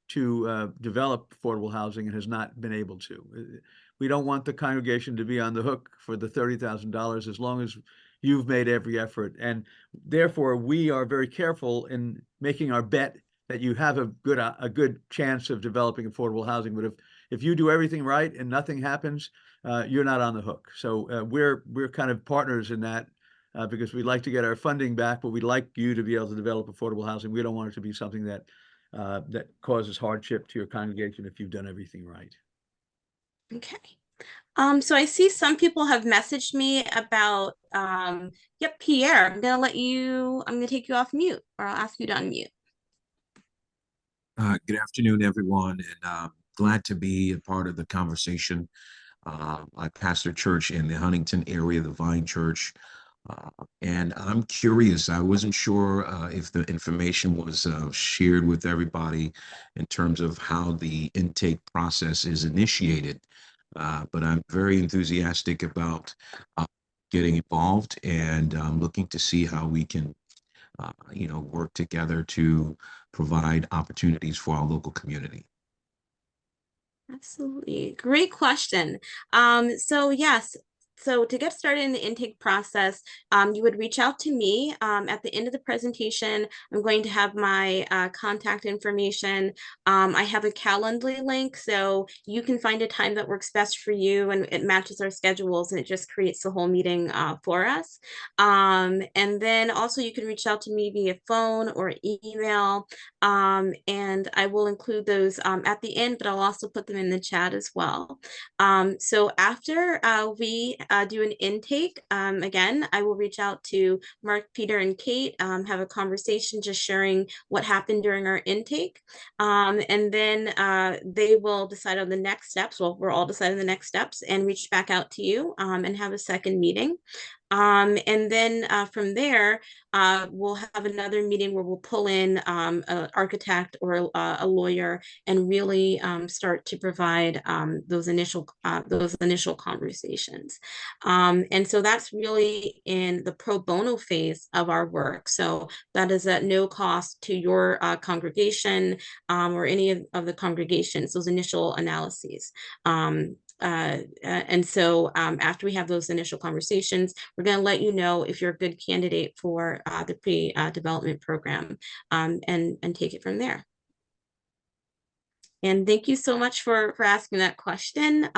to develop affordable housing and has not been able to. We don't want the congregation to be on the hook for the $30,000 as long as you've made every effort. And therefore, we are very careful in making our bet that you have a good chance of developing affordable housing. But if you do everything right and nothing happens, you're not on the hook. So we're kind of partners in that. Because we'd like to get our funding back, but we'd like you to be able to develop affordable housing. We don't want it to be something that causes hardship to your congregation if you've done everything right.
Okay. So I see some people have messaged me about, yep, Pierre, I'm gonna take you off mute, or I'll ask you to unmute.
Good afternoon, everyone, and glad to be a part of the conversation. I pastor church in the Huntington area, the Vine Church, and I'm curious. I wasn't sure if the information was shared with everybody in terms of how the intake process is initiated, but I'm very enthusiastic about getting involved, and I'm looking to see how we can work together to provide opportunities for our local community.
Absolutely. Great question. So yes, so to get started in the intake process, you would reach out to me. At the end of the presentation, I'm going to have my contact information. I have a Calendly link, so you can find a time that works best for you, and it matches our schedules, and it just creates the whole meeting for us. And then also you can reach out to me via phone or email, and I will include those at the end, but I'll also put them in the chat as well. So after we do an intake, again, I will reach out to Mark, Peter, and Kate, have a conversation just sharing what happened during our intake. And then they will decide on the next steps. Well, we're all deciding the next steps and reach back out to you and have a second meeting. And then from there, we'll have another meeting where we'll pull in an architect or a lawyer and really start to provide those initial conversations. And so that's really in the pro bono phase of our work. So that is at no cost to your congregation or any of the congregations, those initial analyses. And so after we have those initial conversations, we're going to let you know if you're a good candidate for the pre-development program, and take it from there. And thank you so much for asking that question.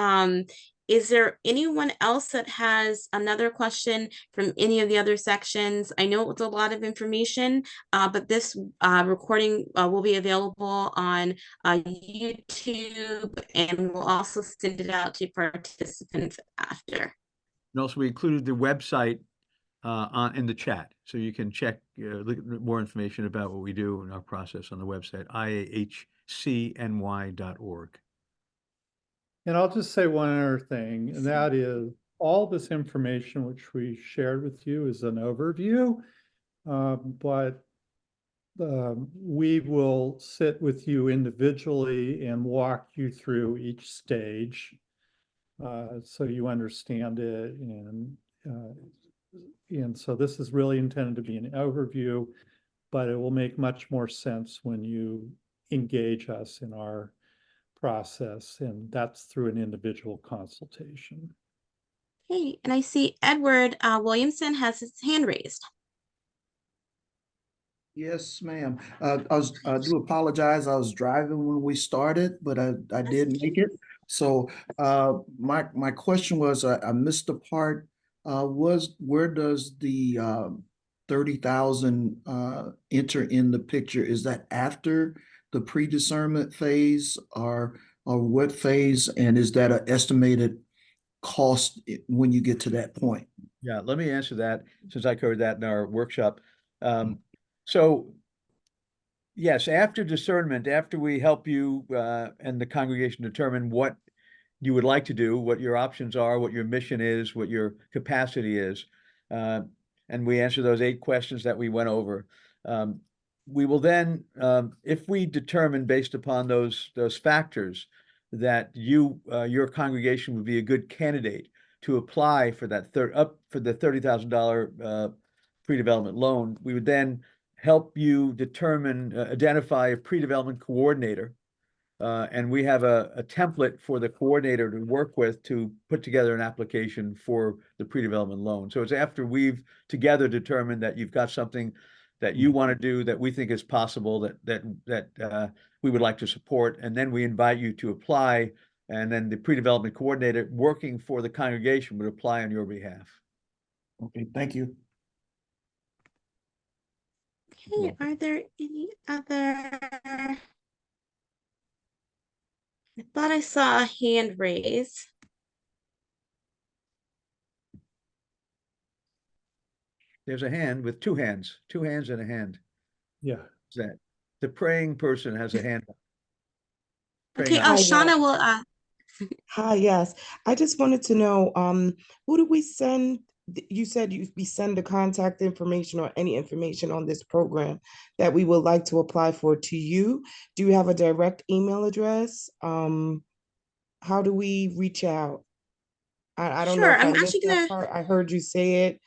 Is there anyone else that has another question from any of the other sections? I know it was a lot of information, but this recording will be available on YouTube, and we'll also send it out to participants after.
And also, we included the website in the chat, so you can check, look at more information about what we do in our process on the website, iahcny.org.
And I'll just say one other thing, and that is all this information which we shared with you is an overview, but we will sit with you individually and walk you through each stage so you understand it. And so this is really intended to be an overview, but it will make much more sense when you engage us in our process, and that's through an individual consultation.
Okay, and I see Edward Williamson has his hand raised.
Yes, ma'am. I do apologize. I was driving when we started, but I did make it. So my question was, I missed the part. Where does the 30,000 enter in the picture? Is that after the pre-discernment phase, or what phase? And is that an estimated cost when you get to that point?
Yeah, let me answer that, since I covered that in our workshop. So yes, after discernment, after we help you and the congregation determine what you would like to do, what your options are, what your mission is, what your capacity is, and we answer those 8 questions that we went over. We will then, if we determine based upon those factors that your congregation would be a good candidate to apply for that $30,000 pre-development loan, we would then help you determine, identify a pre-development coordinator. And we have a template for the coordinator to work with to put together an application for the pre-development loan. So it's after we've together determined that you've got something that you want to do that we think is possible, that we would like to support, and then we invite you to apply, and then the pre-development coordinator working for the congregation would apply on your behalf.
Okay, thank you.
Okay, are there any other? I thought I saw a hand raised.
There's a hand with 2 hands and a hand.
Yeah.
Is that the praying person has a hand?
Okay,
Praying eye.
Shauna will,
Hi, yes. I just wanted to know, who do we send? You said we send the contact information or any information on this program that we would like to apply for to you. Do you have a direct email address? How do we reach out? I don't know
Sure,
if
I'm
I
actually
missed that
gonna,
part. I heard you say it.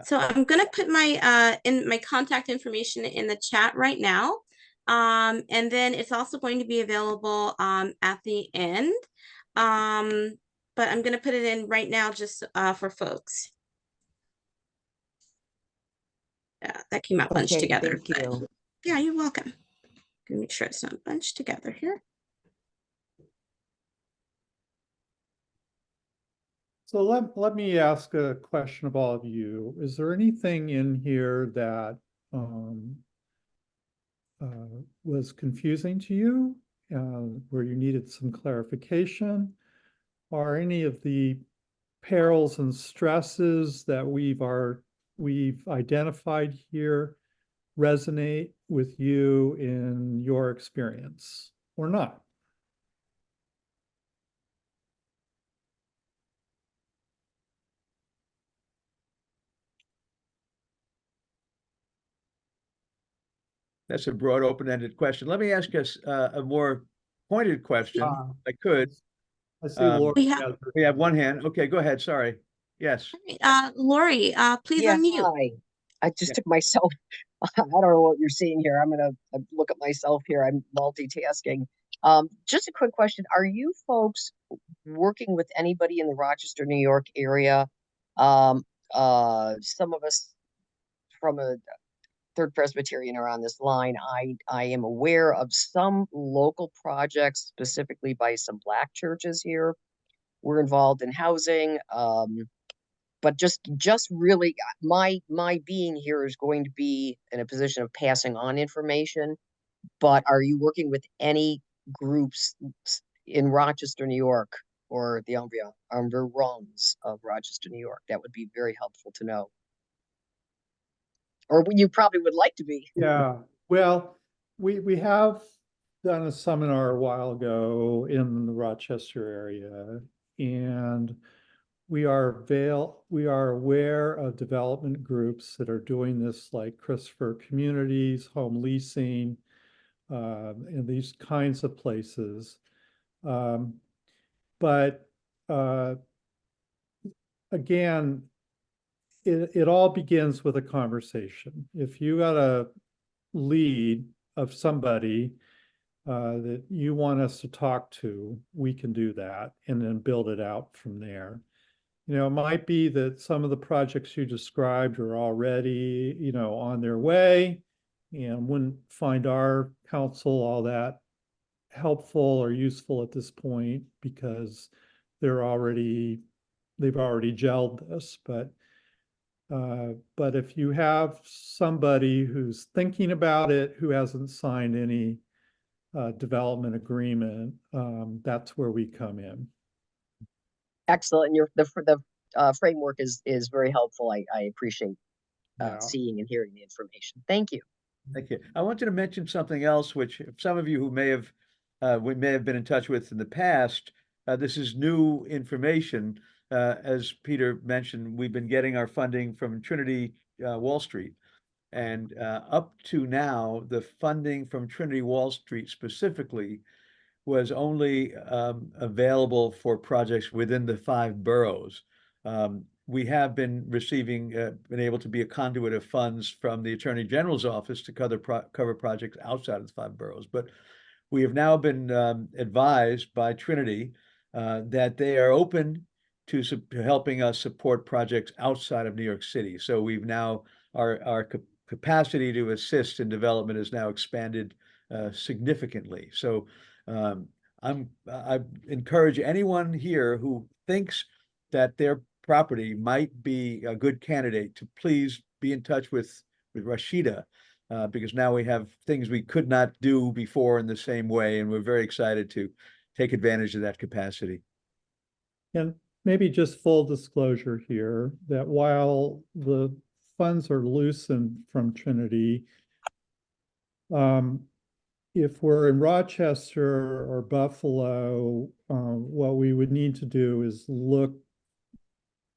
so I'm gonna put my in my contact information in the chat right now. And then it's also going to be available at the end. But I'm gonna put it in right now just for folks. Yeah, that came out bunched
Okay,
together.
thank you.
But yeah, you're welcome. Gonna make sure it's not bunched together here.
So let me ask a question of all of you. Is there anything in here that was confusing to you, where you needed some clarification? Are any of the perils and stresses that we've identified here resonate with you in your experience or not?
That's a broad, open-ended question. Let me ask us a more pointed question, if I could.
I see Laura.
We have one hand. Okay, go ahead. Sorry. Yes.
Lori, please
Yeah,
unmute.
hi. I just
Yeah.
took myself, I don't know what you're seeing here. I'm gonna look at myself here. I'm multitasking. Just a quick question. Are you folks working with anybody in the Rochester, New York area? Some of us from a Third Presbyterian are on this line. I am aware of some local projects, specifically by some Black churches here. We're involved in housing. But just really my being here is going to be in a position of passing on information. But are you working with any groups in Rochester, New York, or the environs of Rochester, New York? That would be very helpful to know. Or you probably would like to be.
Yeah, well, we have done a seminar a while ago in the Rochester area, and we are aware of development groups that are doing this, like Christopher Communities, Home Leasing, and these kinds of places. But again, it all begins with a conversation. If you got a lead of somebody that you want us to talk to, we can do that and then build it out from there. You know, it might be that some of the projects you described are already, you know, on their way and wouldn't find our counsel all that helpful or useful at this point because they've already gelled this. But if you have somebody who's thinking about it, who hasn't signed any development agreement, that's where we come in.
Excellent. The framework is very helpful. I appreciate
Yeah.
seeing and hearing the information. Thank you.
Thank you. I wanted to mention something else, which some of you who may have been in touch with in the past, this is new information. as Peter mentioned, we've been getting our funding from Trinity Wall Street. And up to now, the funding from Trinity Wall Street specifically was only available for projects within the 5 boroughs. We have been receiving, been able to be a conduit of funds from the Attorney General's office to cover projects outside of the 5 boroughs. But we have now been advised by Trinity that they are open to helping us support projects outside of New York City. So we've now, our capacity to assist in development is now expanded significantly. So I encourage anyone here who thinks that their property might be a good candidate to please be in touch with Rashida, because now we have things we could not do before in the same way, and we're very excited to take advantage of that capacity.
And maybe just full disclosure here that while the funds are loosened from Trinity, if we're in Rochester or Buffalo, what we would need to do is look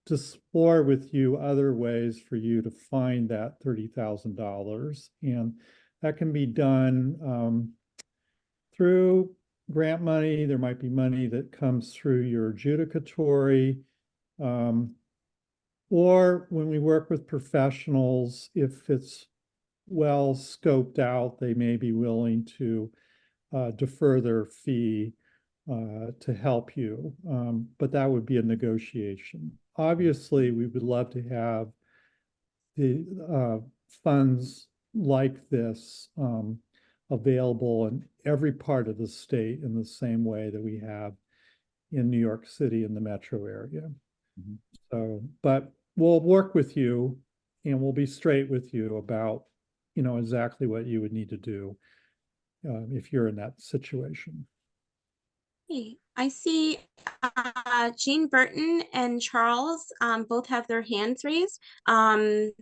to explore with you other ways for you to find that $30,000. And that can be done through grant money. There might be money that comes through your adjudicatory, or when we work with professionals, if it's well scoped out, they may be willing to defer their fee to help you. But that would be a negotiation. Obviously, we would love to have the funds like this available in every part of the state in the same way that we have in New York City in the metro area. Mm-hmm. So, but we'll work with you and we'll be straight with you about, you know, exactly what you would need to do if you're in that situation.
Hey, I see Jean Burton and Charles both have their hands raised. I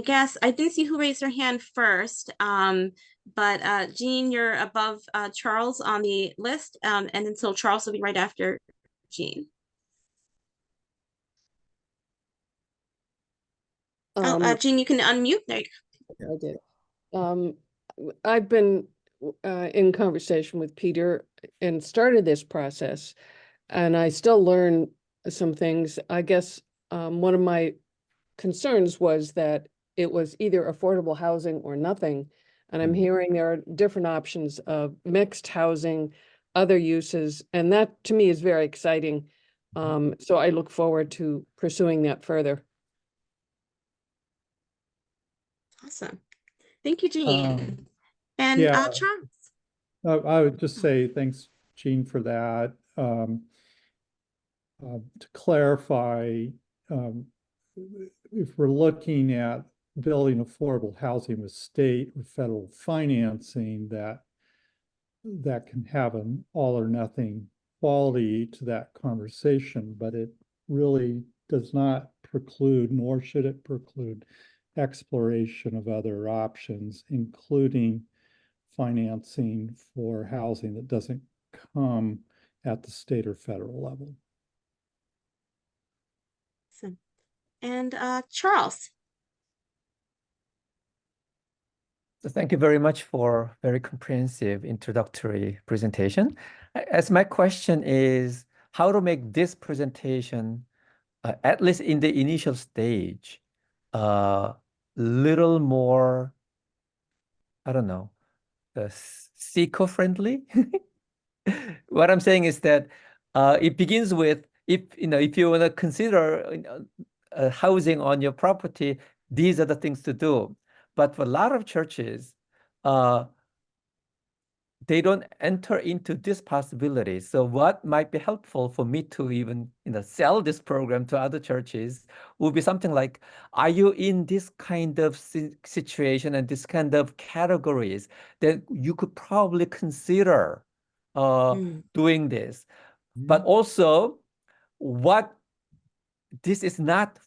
guess I didn't see who raised their hand first, but Jean, you're above Charles on the list, and then so Charles will be right after Jean. Jean, you can unmute. There you go.
I did. I've been in conversation with Peter and started this process, and I still learn some things. I guess one of my concerns was that it was either affordable housing or nothing. And I'm hearing there are different options of mixed housing, other uses, and that to me is very exciting. So I look forward to pursuing that further.
Awesome. Thank you, Jean. And
yeah,
Charles.
I would just say thanks, Jean, for that. To clarify, if we're looking at building affordable housing with state or federal financing, that can have an all or nothing quality to that conversation, but it really does not preclude, nor should it preclude, exploration of other options, including financing for housing that doesn't come at the state or federal level.
Awesome. And Charles.
So thank you very much for very comprehensive introductory presentation. As my question is how to make this presentation, at least in the initial stage, little more, I don't know, seeker-friendly. What I'm saying is that it begins with, if you want to consider housing on your property, these are the things to do. But for a lot of churches, they don't enter into this possibility. So what might be helpful for me to even sell this program to other churches would be something like, are you in this kind of situation and this kind of categories that you could probably consider doing this? But also, what this is not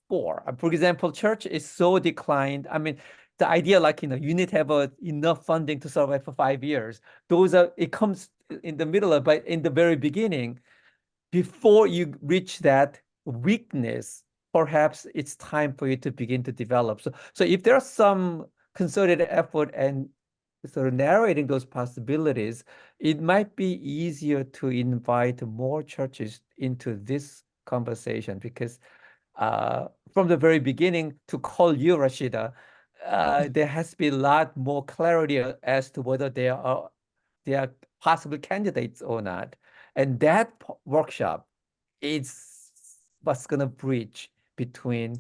for. For example, church is so declined. I mean, the idea like, you need to have enough funding to survive for 5 years. It comes in the middle of, but in the very beginning, before you reach that weakness, perhaps it's time for you to begin to develop. So if there's some concerted effort and sort of narrating those possibilities, it might be easier to invite more churches into this conversation, because from the very beginning, to call you, Rashida, there has been a lot more clarity as to whether they are possible candidates or not. And that workshop is what's going to bridge between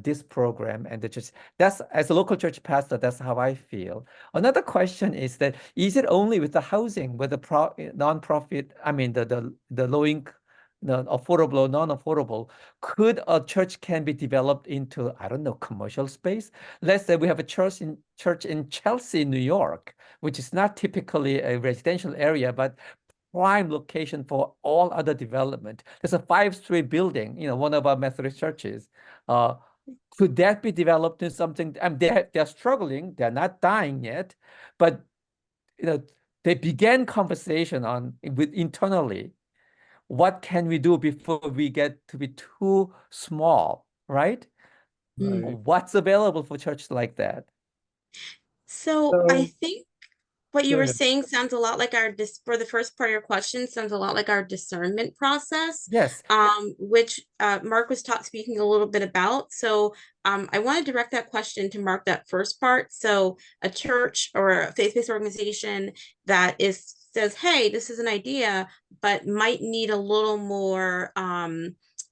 this program and the church. That's, as a local church pastor, that's how I feel. Another question is that, is it only with the housing, with the nonprofit, I mean, the low income, the affordable or non-affordable, could a church can be developed into, I don't know, commercial space? Let's say we have a church in Chelsea, New York, which is not typically a residential area, but prime location for all other development. There's a 5-story building, one of our Methodist churches. Could that be developed into something? I mean, they're struggling, they're not dying yet, but they began conversation internally. What can we do before we get to be too small, right?
Right.
What's available for churches like that?
So I think what you
Go
were
ahead.
saying sounds a lot like for the first part of your question, sounds a lot like our discernment process,
Yes.
which Mark was speaking a little bit about. So I want to direct that question to Mark, that first part. So a church or a faith-based organization that says, hey, this is an idea, but might need a little more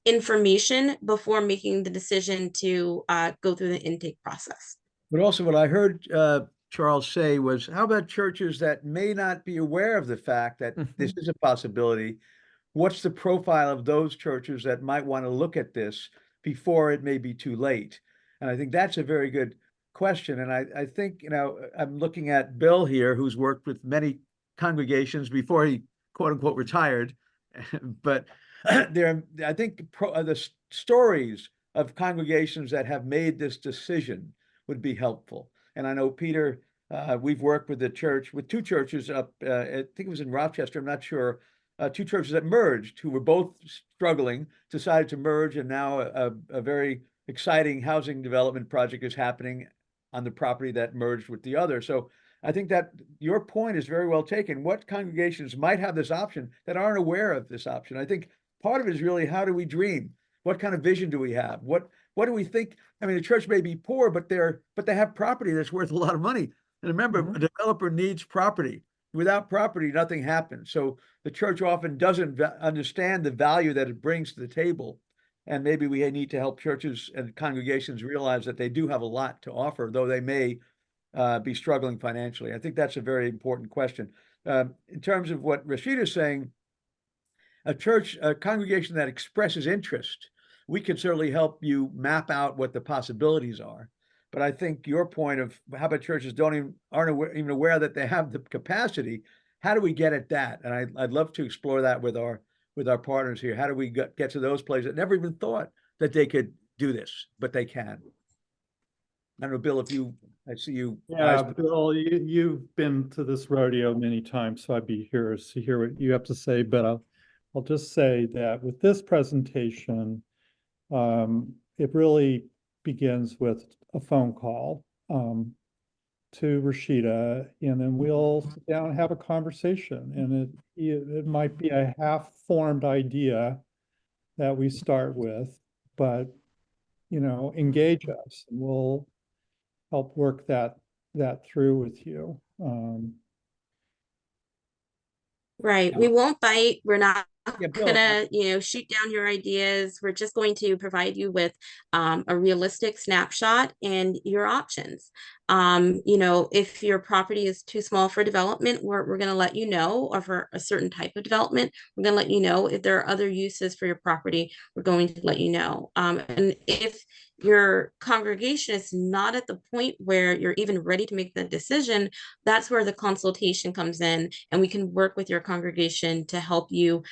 information before making the decision to go through the intake process.
But also what I heard Charles say was, how about churches that may not be aware of the fact that this is a possibility? What's the profile of those churches that might want to look at this before it may be too late? And I think that's a very good question. And I think, I'm looking at Bill here, who's worked with many congregations before he, quote unquote, retired. But I think the stories of congregations that have made this decision would be helpful. And I know, Peter, we've worked with with two churches up, I think it was in Rochester, I'm not sure, two churches that merged, who were both struggling, decided to merge, and now a very exciting housing development project is happening on the property that merged with the other. So I think that your point is very well taken. What congregations might have this option that aren't aware of this option? I think part of it is really, how do we dream? What kind of vision do we have? What do we think? I mean, the church may be poor, but they have property that's worth a lot of money. And remember, a developer needs property. Without property, nothing happens. So the church often doesn't understand the value that it brings to the table. And maybe we need to help churches and congregations realize that they do have a lot to offer, though they may be struggling financially. I think that's a very important question. In terms of what Rashida is saying, a congregation that expresses interest, we can certainly help you map out what the possibilities are. But I think your point of how about churches aren't even aware that they have the capacity, how do we get at that? And I'd love to explore that with our partners here. How do we get to those places that never even thought that they could do this, but they can? I don't know, Bill, I see you.
Yeah, Bill, you've been to this rodeo many times, so I'd be curious to hear what you have to say. But I'll just say that with this presentation, it really begins with a phone call to Rashida, and then we'll sit down and have a conversation. And it might be a half-formed idea that we start with, but engage us, and we'll help work that through with you.
Right. We won't bite. We're not
Bill,
gonna, shoot down your ideas. We're just going to provide you with a realistic snapshot and your options. If your property is too small for development, we're gonna let you know, or for a certain type of development, we're gonna let you know. If there are other uses for your property, we're going to let you know. And if your congregation is not at the point where you're even ready to make that decision, that's where the consultation comes in, and we can work with your congregation to help you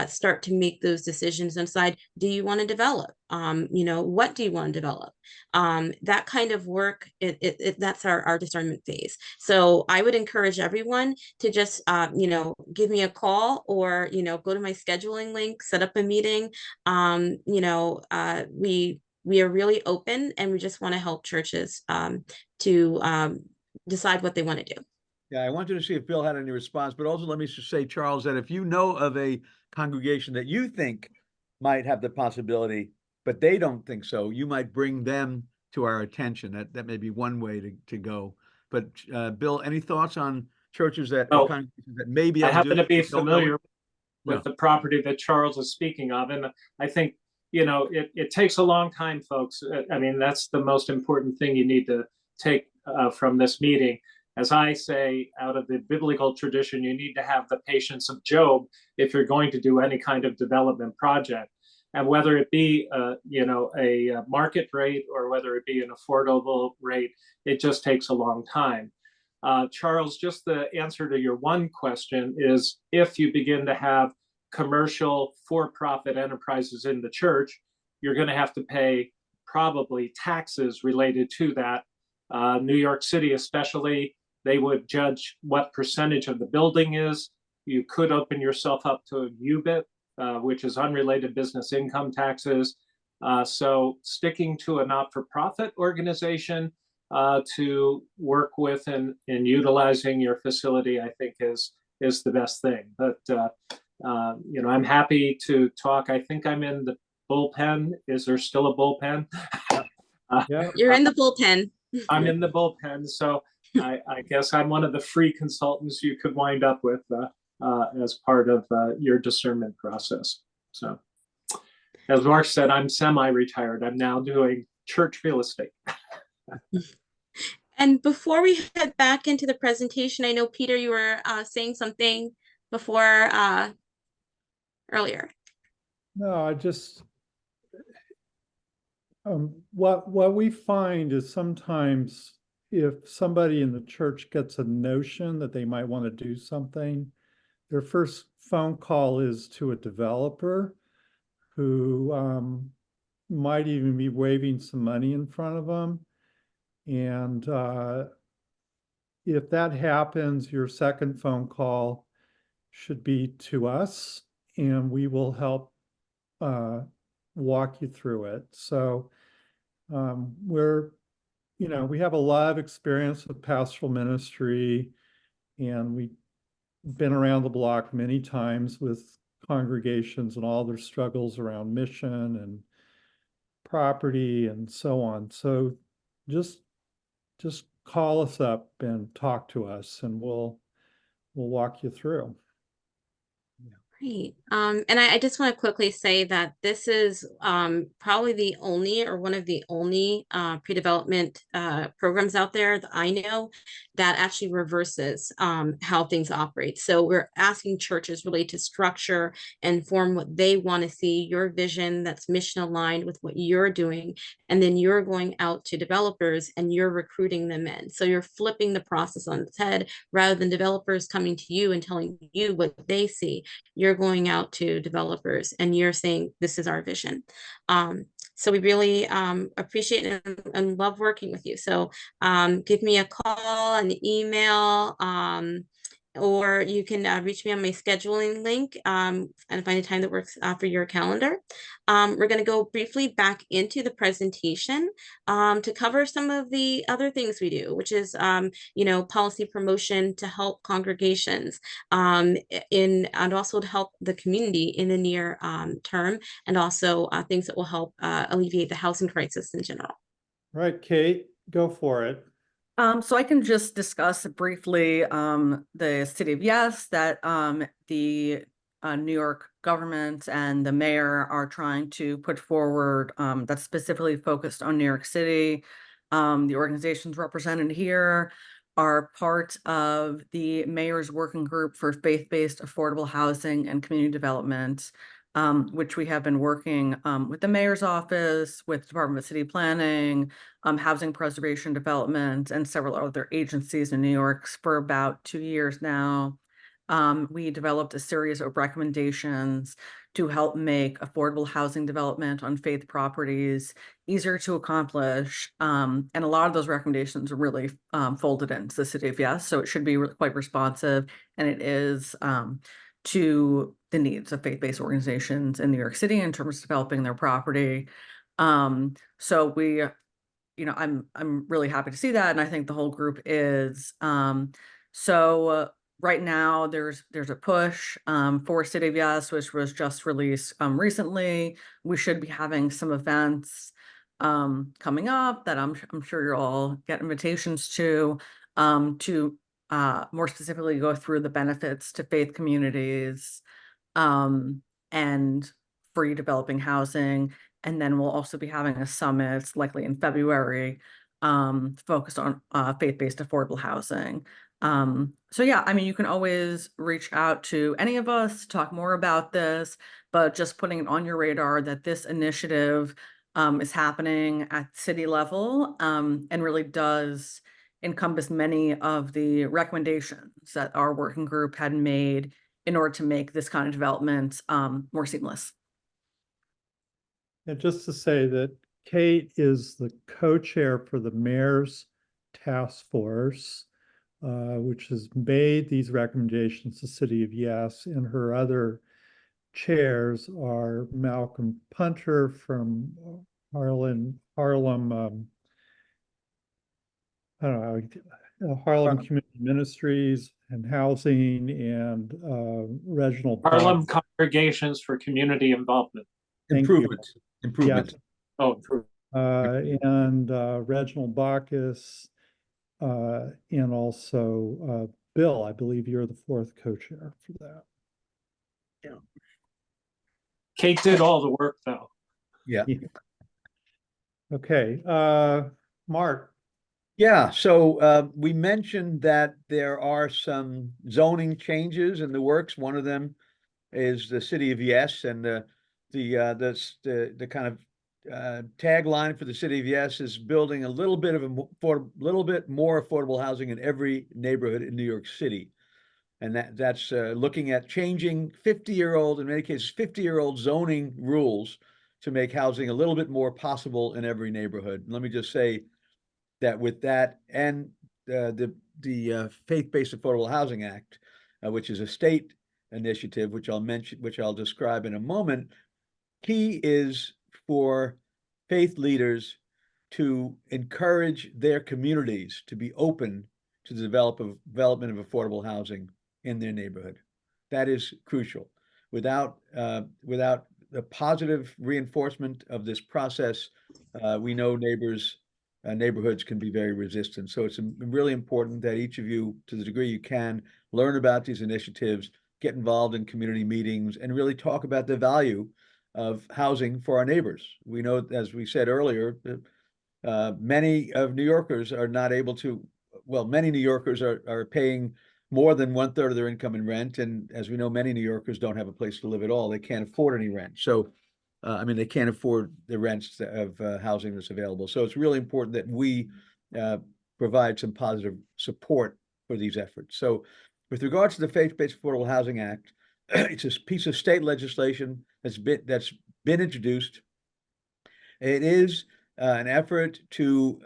start to make those decisions and decide, do you want to develop? What do you want to develop? That kind of work, that's our discernment phase. So I would encourage everyone to just, give me a call, or, go to my scheduling link, set up a meeting. We are really open, and we just want to help churches to decide what they want to do.
Yeah, I wanted to see if Bill had any response, but also let me just say, Charles, that if you know of a congregation that you think might have the possibility, but they don't think so, you might bring them to our attention. That may be one way to go. But Bill, any thoughts on churches that, or
Well,
congregations that may be
I
able
happen to
do
be
it, don't know it?
familiar with the property that Charles is speaking of. And I think, it takes a long time, folks. I mean, that's the most important thing you need to take from this meeting. As I say, out of the biblical tradition, you need to have the patience of Job if you're going to do any kind of development project. And whether it be, a market rate, or whether it be an affordable rate, it just takes a long time. Charles, just the answer to your one question is, if you begin to have commercial for-profit enterprises in the church, you're going to have to pay probably taxes related to that. New York City especially, they would judge what percentage of the building is. You could open yourself up to a UBIT, which is unrelated business income taxes. So sticking to a not-for-profit organization to work with in utilizing your facility, I think is the best thing. But I'm happy to talk. I think I'm in the bullpen. Is there still a bullpen?
Yeah.
You're in the bullpen.
I'm in the bullpen, so I guess I'm one of the free consultants you could wind up with as part of your discernment process. So, as Mark said, I'm semi-retired. I'm now doing church real estate.
And before we head back into the presentation, I know, Peter, you were saying something before earlier.
No, I just, what we find is sometimes if somebody in the church gets a notion that they might want to do something, their first phone call is to a developer who might even be waving some money in front of them. And if that happens, your second phone call should be to us, and we will help walk you through it. So we have a lot of experience with pastoral ministry, and we've been around the block many times with congregations and all their struggles around mission and property and so on. So just call us up and talk to us, and we'll walk you through.
Great. And I just want to quickly say that this is probably the only, or one of the only pre-development programs out there that I know that actually reverses how things operate. So we're asking churches really to structure and form what they want to see, your vision that's mission aligned with what you're doing. And then you're going out to developers and you're recruiting them in. So you're flipping the process on its head. Rather than developers coming to you and telling you what they see, you're going out to developers and you're saying, this is our vision. So we really appreciate and love working with you. So give me a call, an email, or you can reach me on my scheduling link and find a time that works for your calendar. We're going to go briefly back into the presentation to cover some of the other things we do, which is, policy promotion to help congregations and also to help the community in the near term, and also things that will help alleviate the housing crisis in general.
All right, Kate, go for it.
So I can just discuss briefly the City of Yes, that the New York government and the mayor are trying to put forward, that's specifically focused on New York City. The organizations represented here are part of the mayor's working group for faith-based affordable housing and community development. which we have been working with the mayor's office, with Department of City Planning, Housing Preservation Development, and several other agencies in New York for about 2 years now. We developed a series of recommendations to help make affordable housing development on faith properties easier to accomplish. And a lot of those recommendations are really folded into the City of Yes, so it should be quite responsive, and it is to the needs of faith-based organizations in New York City in terms of developing their property. So we, I'm really happy to see that, and I think the whole group is. Right now, there's a push for City of Yes, which was just released recently. We should be having some events coming up that I'm sure you'll all get invitations to more specifically go through the benefits to faith communities and free developing housing. And then we'll also be having a summit likely in February focused on faith-based affordable housing. So yeah, I mean, you can always reach out to any of us, talk more about this, but just putting it on your radar that this initiative is happening at city level and really does encompass many of the recommendations that our working group had made in order to make this kind of development more seamless.
And just to say that Kate is the co-chair for the Mayor's Task Force, which has made these recommendations to City of Yes, and her other chairs are Malcolm Punter from Harlem, I don't know, Harlem Community Ministries and Housing, and Reginald
Harlem
Bach.
Congregations for Community Involvement.
Thank you.
Improvement.
Oh, improvement.
And Reginald Bacchus, and also Bill, I believe you're the fourth co-chair for that.
Yeah. Kate did all the work, though.
Yeah.
Okay, Mark.
Yeah, so we mentioned that there are some zoning changes in the works. One of them is the City of Yes, and the kind of tagline for the City of Yes is building a little bit more affordable housing in every neighborhood in New York City. And that's looking at changing 50-year-old, in many cases, 50-year-old zoning rules to make housing a little bit more possible in every neighborhood. And let me just say that with that and the Faith-Based Affordable Housing Act, which is a state initiative, which I'll describe in a moment, key is for faith leaders to encourage their communities to be open to the development of affordable housing in their neighborhood. That is crucial. Without the positive reinforcement of this process, we know neighborhoods can be very resistant. So it's really important that each of you, to the degree you can, learn about these initiatives, get involved in community meetings, and really talk about the value of housing for our neighbors. We know, as we said earlier, many New Yorkers are not able to, well, many New Yorkers are paying more than 1/3 of their income in rent. And as we know, many New Yorkers don't have a place to live at all. They can't afford any rent. So, they can't afford the rents of housing that's available. So it's really important that we provide some positive support for these efforts. So with regards to the Faith-Based Affordable Housing Act, it's a piece of state legislation that's been introduced. It is an effort to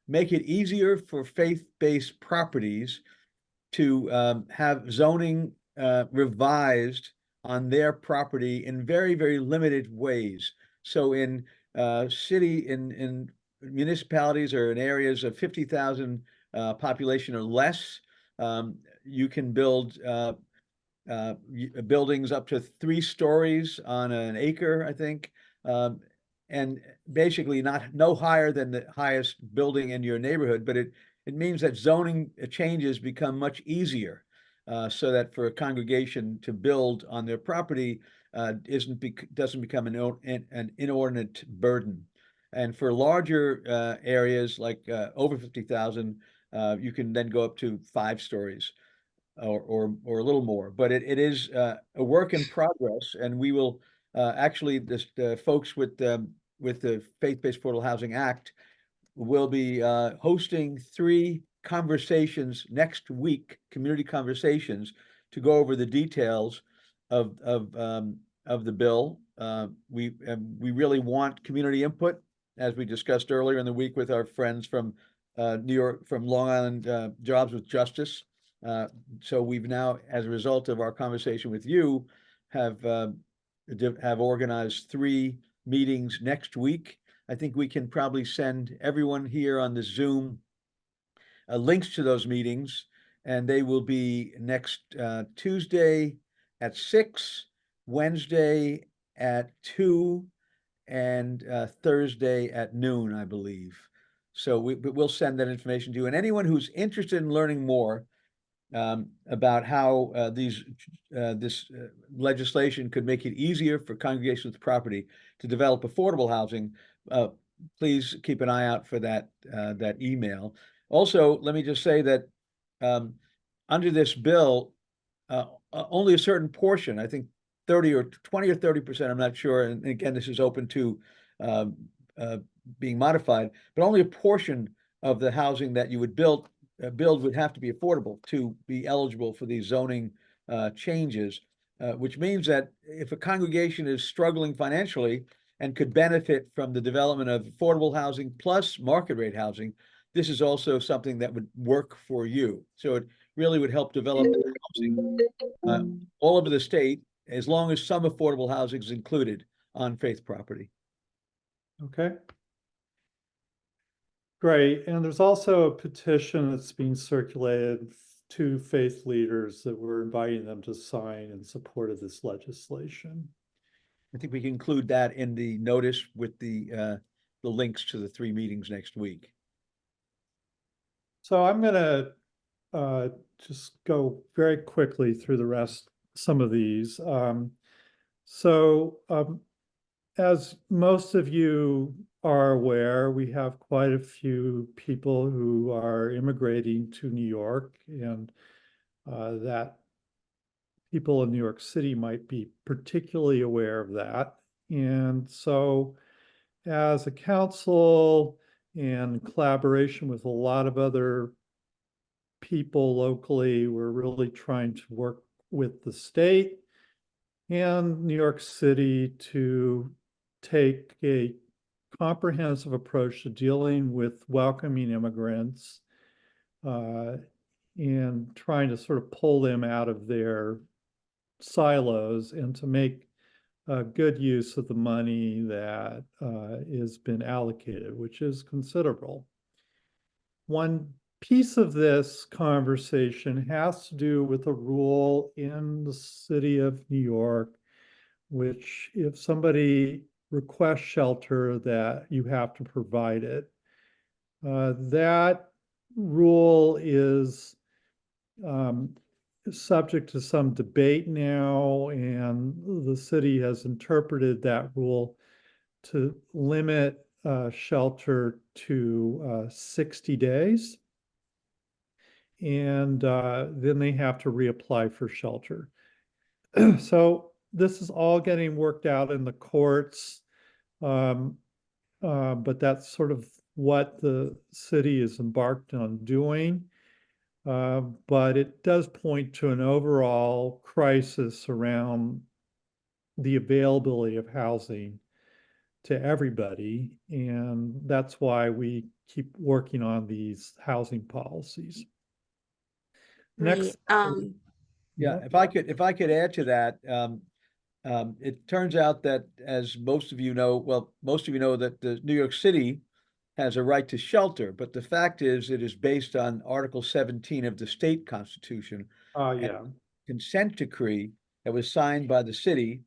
make it easier for faith-based properties to have zoning revised on their property in very, very limited ways. So in in municipalities or in areas of 50,000 population or less, you can build buildings up to 3 stories on an acre, I think, and basically no higher than the highest building in your neighborhood. But it means that zoning changes become much easier, so that for a congregation to build on their property doesn't become an inordinate burden. And for larger areas like over 50,000, you can then go up to 5 stories. Or a little more, but it is a work in progress, and we will actually, the folks with the Faith-Based Affordable Housing Act will be hosting 3 conversations next week, community conversations, to go over the details of the bill. We really want community input, as we discussed earlier in the week with our friends from New York, from Long Island Jobs with Justice. So we've now, as a result of our conversation with you, have organized 3 meetings next week. I think we can probably send everyone here on the Zoom links to those meetings, and they will be next Tuesday at 6, Wednesday at 2, and Thursday at noon, I believe. So we'll send that information to you. And anyone who's interested in learning more about how this legislation could make it easier for congregations with property to develop affordable housing, please keep an eye out for that email. Also, let me just say that under this bill, only a certain portion, I think 20 or 30%, I'm not sure, and again, this is open to being modified, but only a portion of the housing that you would build would have to be affordable to be eligible for these zoning changes, which means that if a congregation is struggling financially and could benefit from the development of affordable housing plus market rate housing, this is also something that would work for you. So it really would help develop housing all over the state, as long as some affordable housing is included on faith property.
Okay. Great. And there's also a petition that's being circulated to faith leaders that we're inviting them to sign in support of this legislation.
I think we can include that in the notice with the links to the 3 meetings next week.
So I'm going to just go very quickly through the rest, some of these. As most of you are aware, we have quite a few people who are immigrating to New York, and that people in New York City might be particularly aware of that. And so as a council, and collaboration with a lot of other people locally, we're really trying to work with the state and New York City to take a comprehensive approach to dealing with welcoming immigrants and trying to sort of pull them out of their silos and to make good use of the money that has been allocated, which is considerable. One piece of this conversation has to do with a rule in the city of New York, which if somebody requests shelter, that you have to provide it. That rule is subject to some debate now, and the city has interpreted that rule to limit shelter to 60 days. And then they have to reapply for shelter. So this is all getting worked out in the courts, but that's sort of what the city is embarked on doing. But it does point to an overall crisis around the availability of housing to everybody. And that's why we keep working on these housing policies. Next.
Yeah, if I could add to that, it turns out that, as most of you know, that the New York City has a right to shelter, but the fact is it is based on Article 17 of the state constitution. Consent decree that was signed by the city,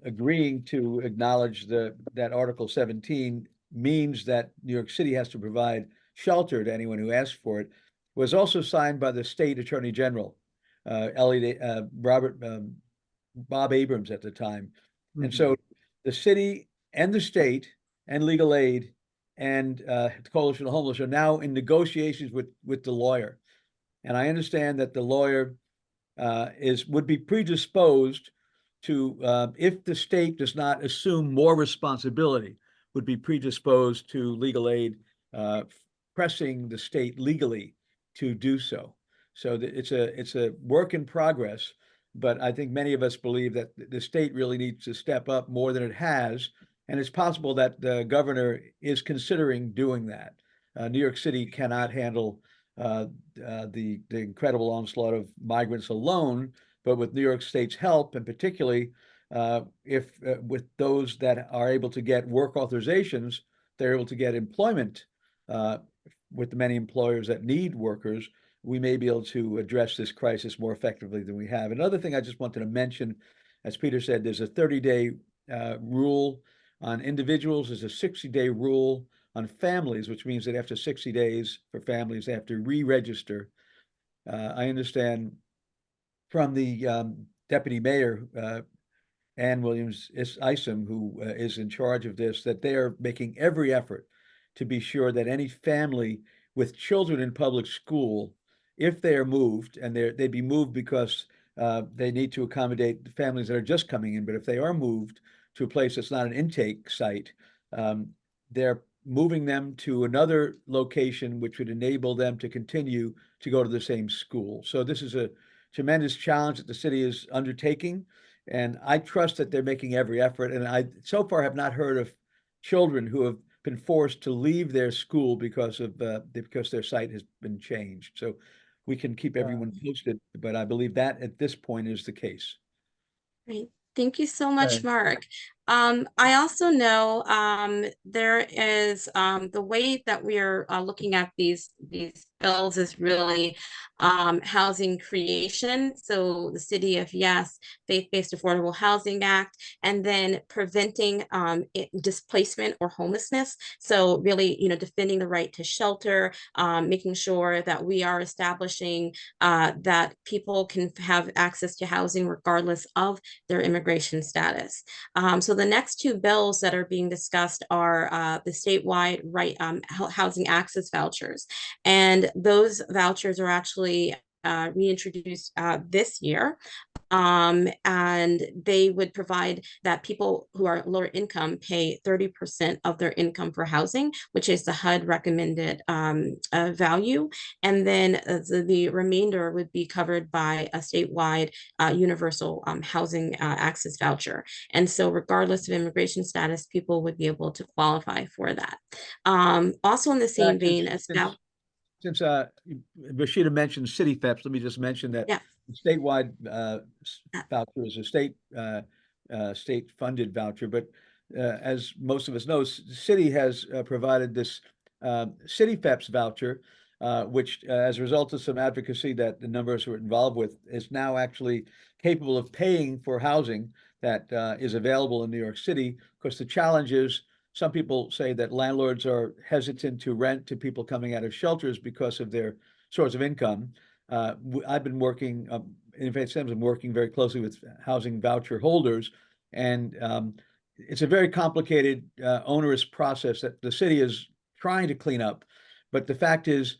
agreeing to acknowledge that Article 17 means that New York City has to provide shelter to anyone who asks for it, was also signed by the state attorney general, Bob Abrams at the time. Mm-hmm. And so the city and the state and legal aid and the Coalition of Homeless are now in negotiations with the lawyer. And I understand that the lawyer would be predisposed to, if the state does not assume more responsibility, would be predisposed to legal aid, pressing the state legally to do so. So it's a work in progress, but I think many of us believe that the state really needs to step up more than it has. And it's possible that the governor is considering doing that. New York City cannot handle the incredible onslaught of migrants alone, but with New York State's help, and particularly if with those that are able to get work authorizations, they're able to get employment with the many employers that need workers, we may be able to address this crisis more effectively than we have. Another thing I just wanted to mention, as Peter said, there's a 30-day rule on individuals, there's a 60-day rule on families, which means that after 60 days for families, they have to re-register. I understand from the deputy mayor, Ann Williams Isom, who is in charge of this, that they are making every effort to be sure that any family with children in public school, if they are moved, and they'd be moved because they need to accommodate the families that are just coming in, but if they are moved to a place that's not an intake site, they're moving them to another location, which would enable them to continue to go to the same school. So this is a tremendous challenge that the city is undertaking, and I trust that they're making every effort. And I so far have not heard of children who have been forced to leave their school because their site has been changed. So we can keep everyone posted, but I believe that at this point is the case.
Great. Thank you so much,
Okay.
Mark. I also know there is the way that we are looking at these bills is really housing creation. So the City of Yes, Faith-Based Affordable Housing Act, and then preventing displacement or homelessness. So really, defending the right to shelter, making sure that we are establishing that people can have access to housing regardless of their immigration status. So the next two bills that are being discussed are the statewide housing access vouchers. And those vouchers are actually reintroduced this year. And they would provide that people who are lower income pay 30% of their income for housing, which is the HUD recommended value. And then the remainder would be covered by a statewide universal housing access voucher. And so regardless of immigration status, people would be able to qualify for that. Also in the same vein as now.
Since Rashida mentioned city FEPs, let me just mention that statewide voucher is a state funded voucher, but as most of us know, the city has provided this city FEPs voucher, which as a result of some advocacy that the number of us were involved with, is now actually capable of paying for housing that is available in New York City. Of course, the challenge is some people say that landlords are hesitant to rent to people coming out of shelters because of their source of income. I've been working, in fact, I'm working very closely with housing voucher holders, and it's a very complicated, onerous process that the city is trying to clean up. But the fact is,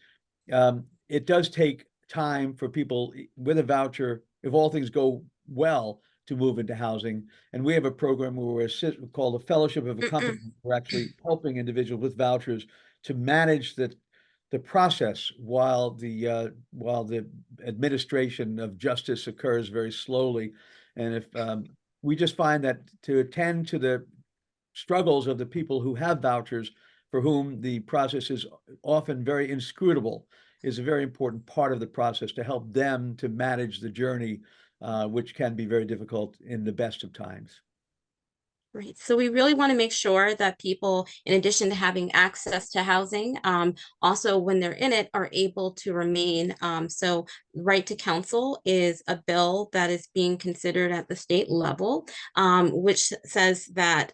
it does take time for people with a voucher, if all things go well, to move into housing. And we have a program where we're called the Fellowship of Accompaniment. We're actually helping individuals with vouchers to manage the process while the administration of justice occurs very slowly. And if we just find that to attend to the struggles of the people who have vouchers, for whom the process is often very inscrutable, is a very important part of the process to help them to manage the journey, which can be very difficult in the best of times.
Right. So we really want to make sure that people, in addition to having access to housing, also when they're in it, are able to remain. So right to counsel is a bill that is being considered at the state level, which says that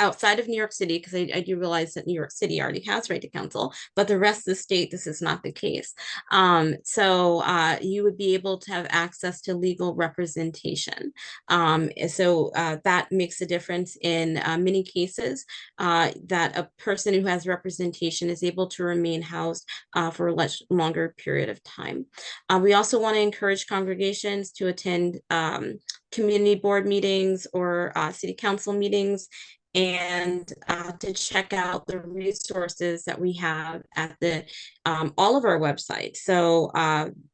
outside of New York City, because I do realize that New York City already has right to counsel, but the rest of the state, this is not the case. So you would be able to have access to legal representation. So that makes a difference experience in many cases that a person who has representation is able to remain housed for a much longer period of time. We also want to encourage congregations to attend community board meetings or city council meetings, and to check out the resources that we have at the all of our websites. So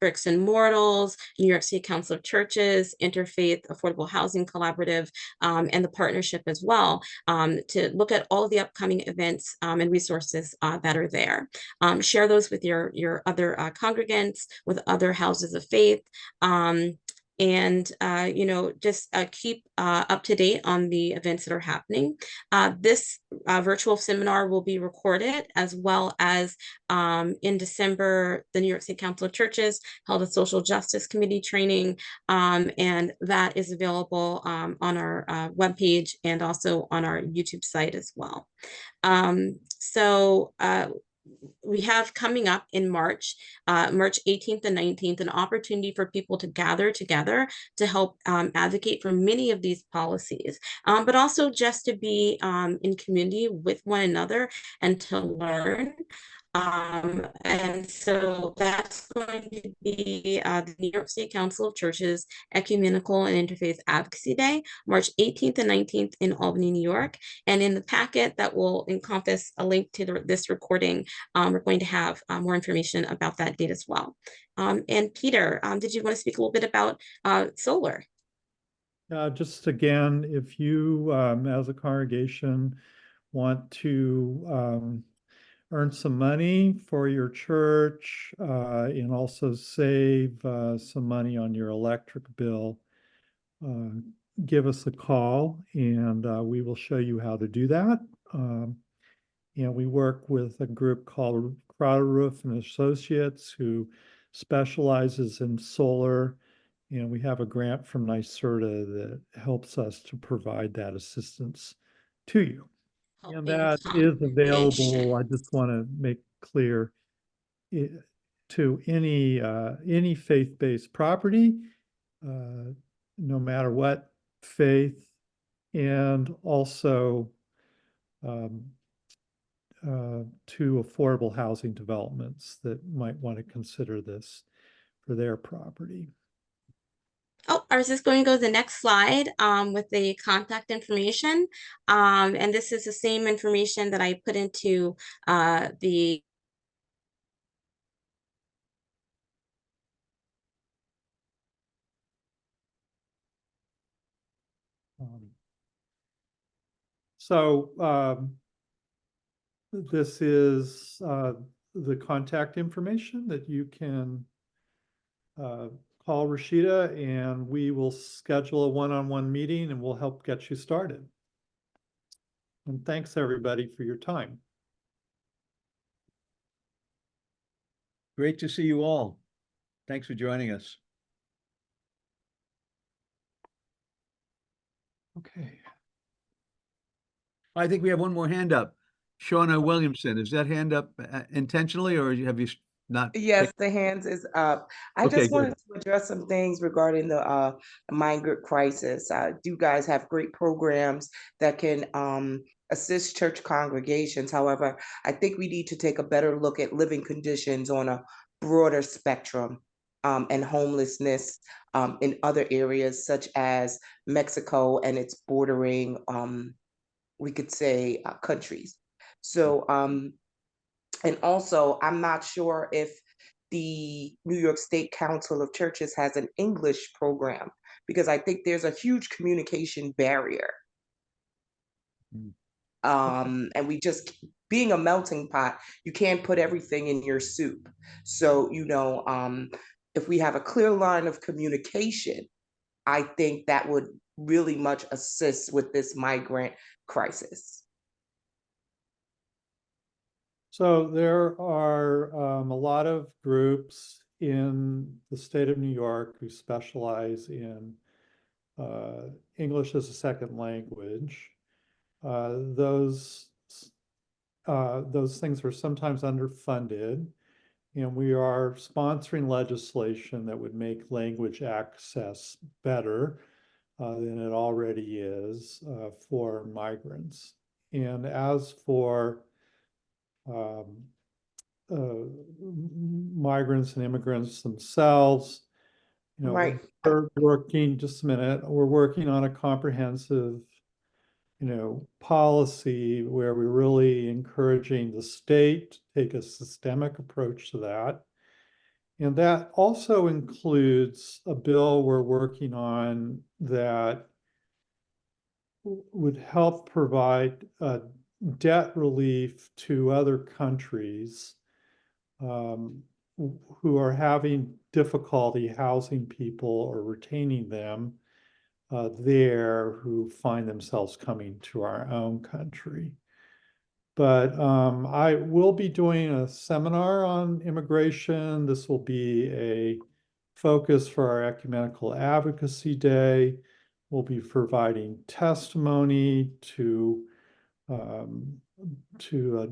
Bricks and Mortals, New York City Council of Churches, Interfaith Affordable Housing Collaborative, and the partnership as well, to look at all of the upcoming events and resources that are there. Share those with your other congregants, with other houses of faith. And just keep up to date on the events that are happening. This virtual seminar will be recorded, as well as in December, the New York City Council of Churches held a social justice committee training, and that is available on our webpage and also on our YouTube site as well. We have coming up in March 18th and 19th, an opportunity for people to gather together to help advocate for many of these policies, but also just to be in community with one another and to learn. And so that's going to be the New York State Council of Churches Ecumenical and Interfaith Advocacy Day, March 18th and 19th in Albany, New York. And in the packet that will encompass a link to this recording, we're going to have more information about that date as well. And Peter, did you want to speak a little bit about solar?
Just again, if you, as a congregation, want to earn some money for your church and also save some money on your electric bill, give us a call and we will show you how to do that. And we work with a group called Crowder Roof and Associates, who specializes in solar. And we have a grant from NYSERDA that helps us to provide that assistance to you. And that is available, I just want to make clear, to any faith-based property, no matter what faith, and also to affordable housing developments that might want to consider this for their property.
Oh, I was just going to go to the next slide with the contact information. And this is the same information that I put into the
this is the contact information that you can call Rashida, and we will schedule a one-on-one meeting and we'll help get you started. And thanks everybody for your time.
Great to see you all. Thanks for joining us.
Okay.
I think we have one more hand up. Shauna Williamson, is that hand up intentionally, or have you not?
Yes, the hands is up. I
Okay,
just
good.
wanted to address some things regarding the migrant crisis. You guys have great programs that can assist church congregations. However, I think we need to take a better look at living conditions on a broader spectrum, and homelessness in other areas such as Mexico and its bordering, we could say, countries. So, and also, I'm not sure if the New York State Council of Churches has an English program, because I think there's a huge communication barrier. And we just, being a melting pot, you can't put everything in your soup. So, if we have a clear line of communication, I think that would really much assist with this migrant crisis.
So there are a lot of groups in the state of New York who specialize in English as a second language. Those things are sometimes underfunded, and we are sponsoring legislation that would make language access better. than it already is for migrants. And as for migrants and immigrants themselves, you know,
Right.
we're working, just a minute, we're working on a comprehensive, you know, policy where we're really encouraging the state to take a systemic approach to that. And that also includes a bill we're working on that would help provide debt relief to other countries who are having difficulty housing people or retaining them there who find themselves coming to our own country. But I will be doing a seminar on immigration. This will be a focus for our Ecumenical Advocacy Day. We'll be providing testimony to a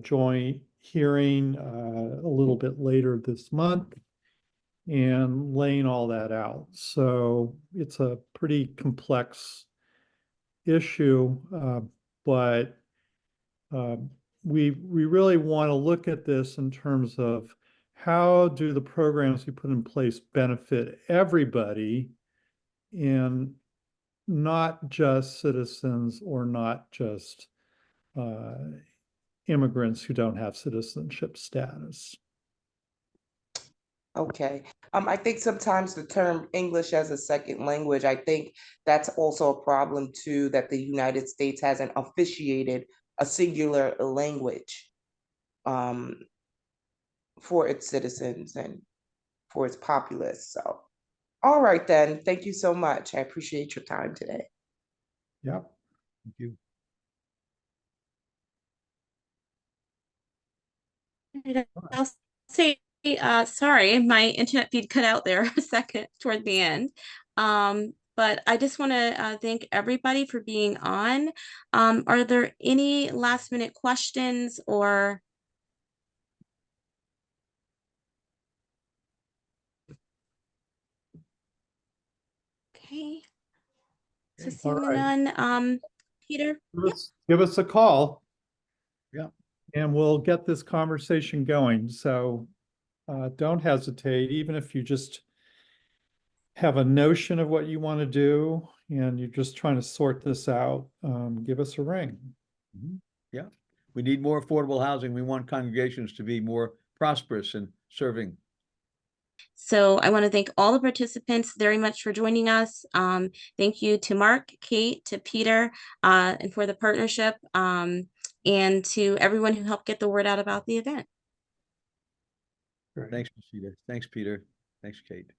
joint hearing a little bit later this month and laying all that out. So it's a pretty complex issue, but we really want to look at this in terms of how do the programs we put in place benefit everybody and not just citizens or not just immigrants who don't have citizenship status.
Okay. I think sometimes the term English as a second language, I think that's also a problem too, that the United States hasn't officiated a singular language for its citizens and for its populace. So, all right then. Thank you so much. I appreciate your time today.
Yeah.
Thank you.
I'll say, sorry, my internet feed cut out there a second toward the end. But I just want to thank everybody for being on. Are there any last minute questions or? Okay. So
All
seeing
right.
none, Peter?
Give us a call.
Yeah.
And we'll get this conversation going. So don't hesitate, even if you just have a notion of what you want to do and you're just trying to sort this out, give us a ring.
Yeah, we need more affordable housing. We want congregations to be more prosperous in serving.
So I want to thank all the participants very much for joining us. Thank you to Mark, Kate, to Peter, and for the partnership, and to everyone who helped get the word out about the event.
Thanks, Rashida. Thanks, Peter. Thanks, Kate.